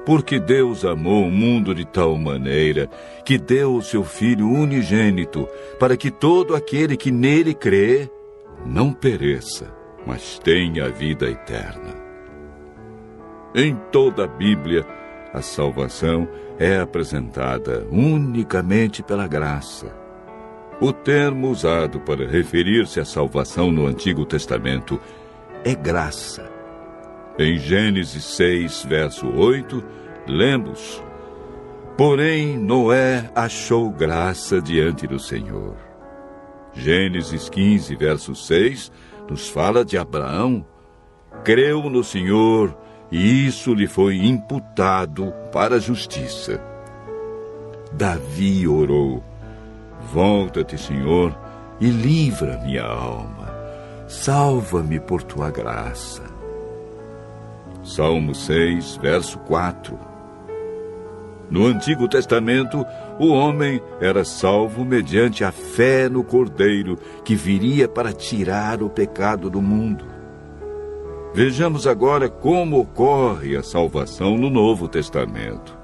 Porque Deus amou o mundo de tal maneira que deu o seu Filho unigênito, para que todo aquele que nele crê não pereça, mas tenha a vida eterna. Em toda a Bíblia, a salvação é apresentada unicamente pela graça. O termo usado para referir-se à salvação no Antigo Testamento é graça. Em Gênesis 6, verso 8, lemos: Porém, Noé achou graça diante do Senhor. Gênesis 15, verso 6, nos fala de Abraão. Creu no Senhor, e isso lhe foi imputado para a justiça. Davi orou: Volta-te, Senhor, e livra minha alma. Salva-me por tua graça. Salmo 6, verso 4. No Antigo Testamento, o homem era salvo mediante a fé no Cordeiro, que viria para tirar o pecado do mundo. Vejamos agora como ocorre a salvação no Novo Testamento.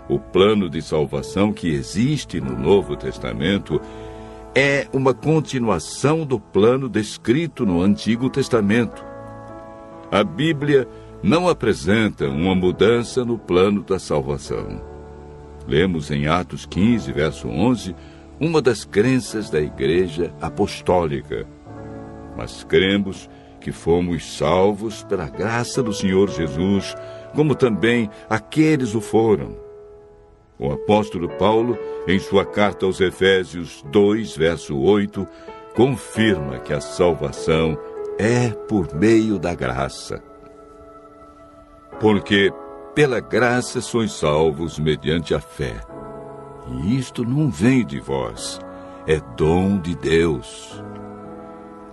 O plano de salvação que existe no Novo Testamento é uma continuação do plano descrito no Antigo Testamento. A Bíblia não apresenta uma mudança no plano da salvação. Lemos em Atos 15, verso 11, uma das crenças da Igreja Apostólica. Mas cremos que fomos salvos pela graça do Senhor Jesus, como também aqueles o foram. O apóstolo Paulo, em sua carta aos Efésios 2, verso 8, confirma que a salvação é por meio da graça. Porque pela graça sois salvos mediante a fé. E isto não vem de vós, é dom de Deus.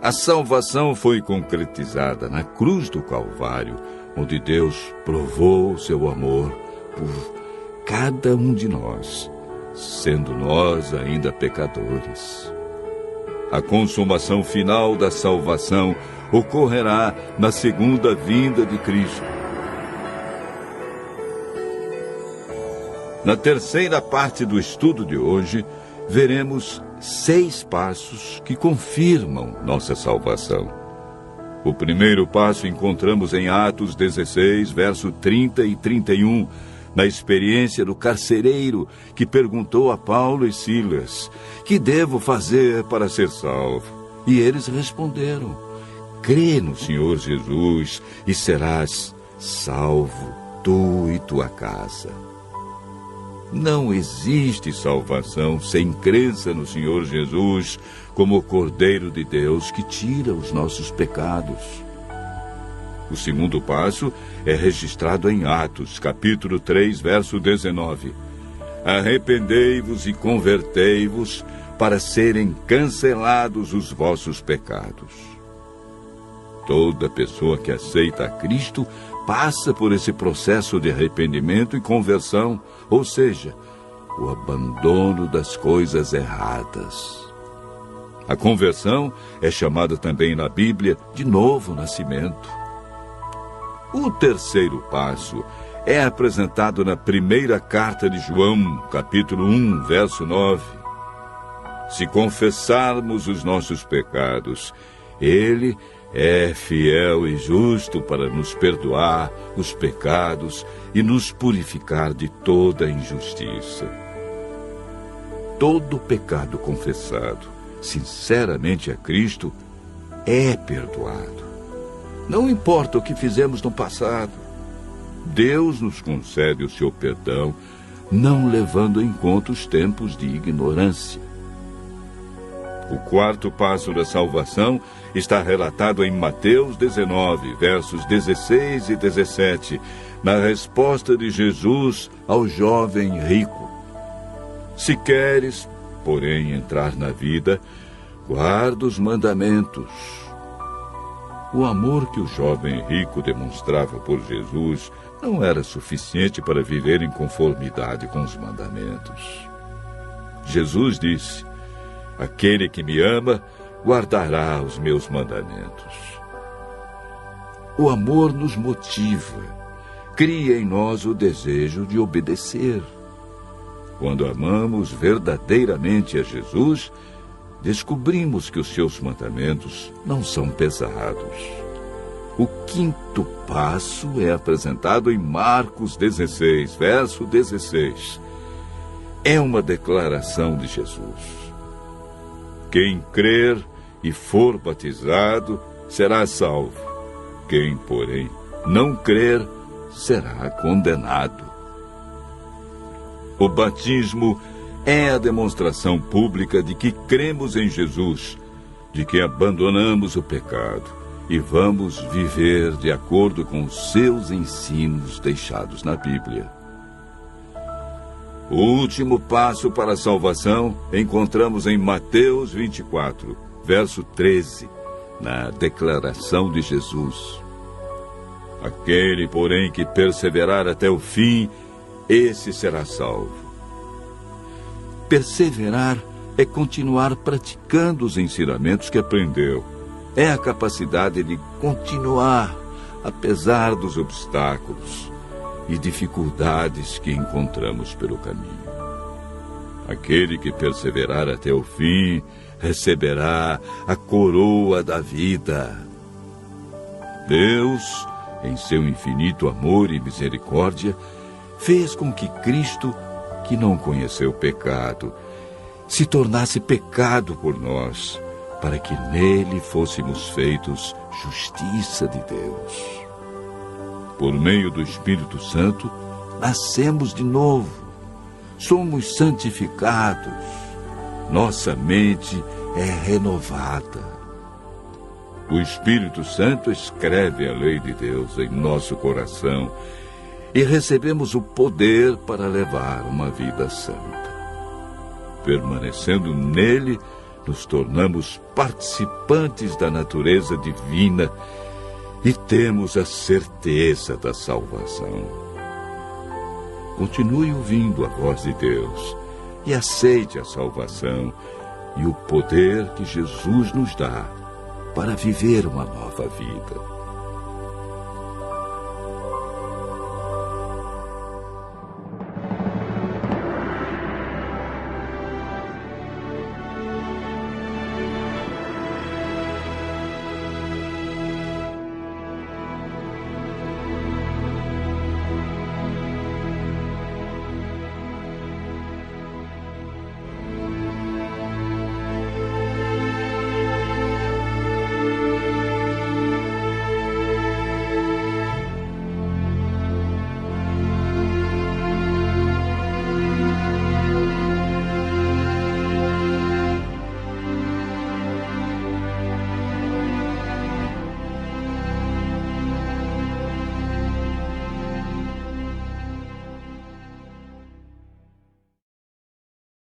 A salvação foi concretizada na cruz do Calvário, onde Deus provou o seu amor por cada um de nós, sendo nós ainda pecadores. A consumação final da salvação ocorrerá na segunda vinda de Cristo. Na terceira parte do estudo de hoje, veremos 6 passos que confirmam nossa salvação. O primeiro passo encontramos em Atos 16, verso 30 e 31, na experiência do carcereiro que perguntou a Paulo e Silas: que devo fazer para ser salvo? E eles responderam: crê no Senhor Jesus e serás salvo, tu e tua casa. Não existe salvação sem crença no Senhor Jesus como o Cordeiro de Deus que tira os nossos pecados. O segundo passo é registrado em Atos, capítulo 3, verso 19. Arrependei-vos e convertei-vos para serem cancelados os vossos pecados. Toda pessoa que aceita a Cristo passa por esse processo de arrependimento e conversão, ou seja, o abandono das coisas erradas. A conversão é chamada também na Bíblia de novo nascimento. O terceiro passo é apresentado na primeira carta de João, capítulo 1, verso 9. Se confessarmos os nossos pecados, Ele é fiel e justo para nos perdoar os pecados e nos purificar de toda injustiça. Todo pecado confessado sinceramente a Cristo é perdoado. Não importa o que fizemos no passado, Deus nos concede o seu perdão, não levando em conta os tempos de ignorância. O quarto passo da salvação está relatado em Mateus 19, versos 16 e 17, na resposta de Jesus ao jovem rico. Se queres, porém, entrar na vida, guarda os mandamentos. O amor que o jovem rico demonstrava por Jesus não era suficiente para viver em conformidade com os mandamentos. Jesus disse: aquele que me ama, guardará os meus mandamentos. O amor nos motiva, cria em nós o desejo de obedecer. Quando amamos verdadeiramente a Jesus, descobrimos que os seus mandamentos não são pesados. O quinto passo é apresentado em Marcos 16, verso 16. É uma declaração de Jesus. Quem crer e for batizado será salvo. Quem, porém, não crer será condenado. O batismo é a demonstração pública de que cremos em Jesus, de que abandonamos o pecado e vamos viver de acordo com os seus ensinos deixados na Bíblia. O último passo para a salvação encontramos em Mateus 24, verso 13, na declaração de Jesus. Aquele, porém, que perseverar até o fim, esse será salvo. Perseverar é continuar praticando os ensinamentos que aprendeu. É a capacidade de continuar, apesar dos obstáculos e dificuldades que encontramos pelo caminho. Aquele que perseverar até o fim receberá a coroa da vida. Deus, em seu infinito amor e misericórdia, fez com que Cristo, que não conheceu pecado, se tornasse pecado por nós, para que nele fôssemos feitos justiça de Deus. Por meio do Espírito Santo, nascemos de novo, somos santificados, nossa mente é renovada. O Espírito Santo escreve a lei de Deus em nosso coração e recebemos o poder para levar uma vida santa. Permanecendo nele, nos tornamos participantes da natureza divina e temos a certeza da salvação. Continue ouvindo a voz de Deus e aceite a salvação e o poder que Jesus nos dá para viver uma nova vida.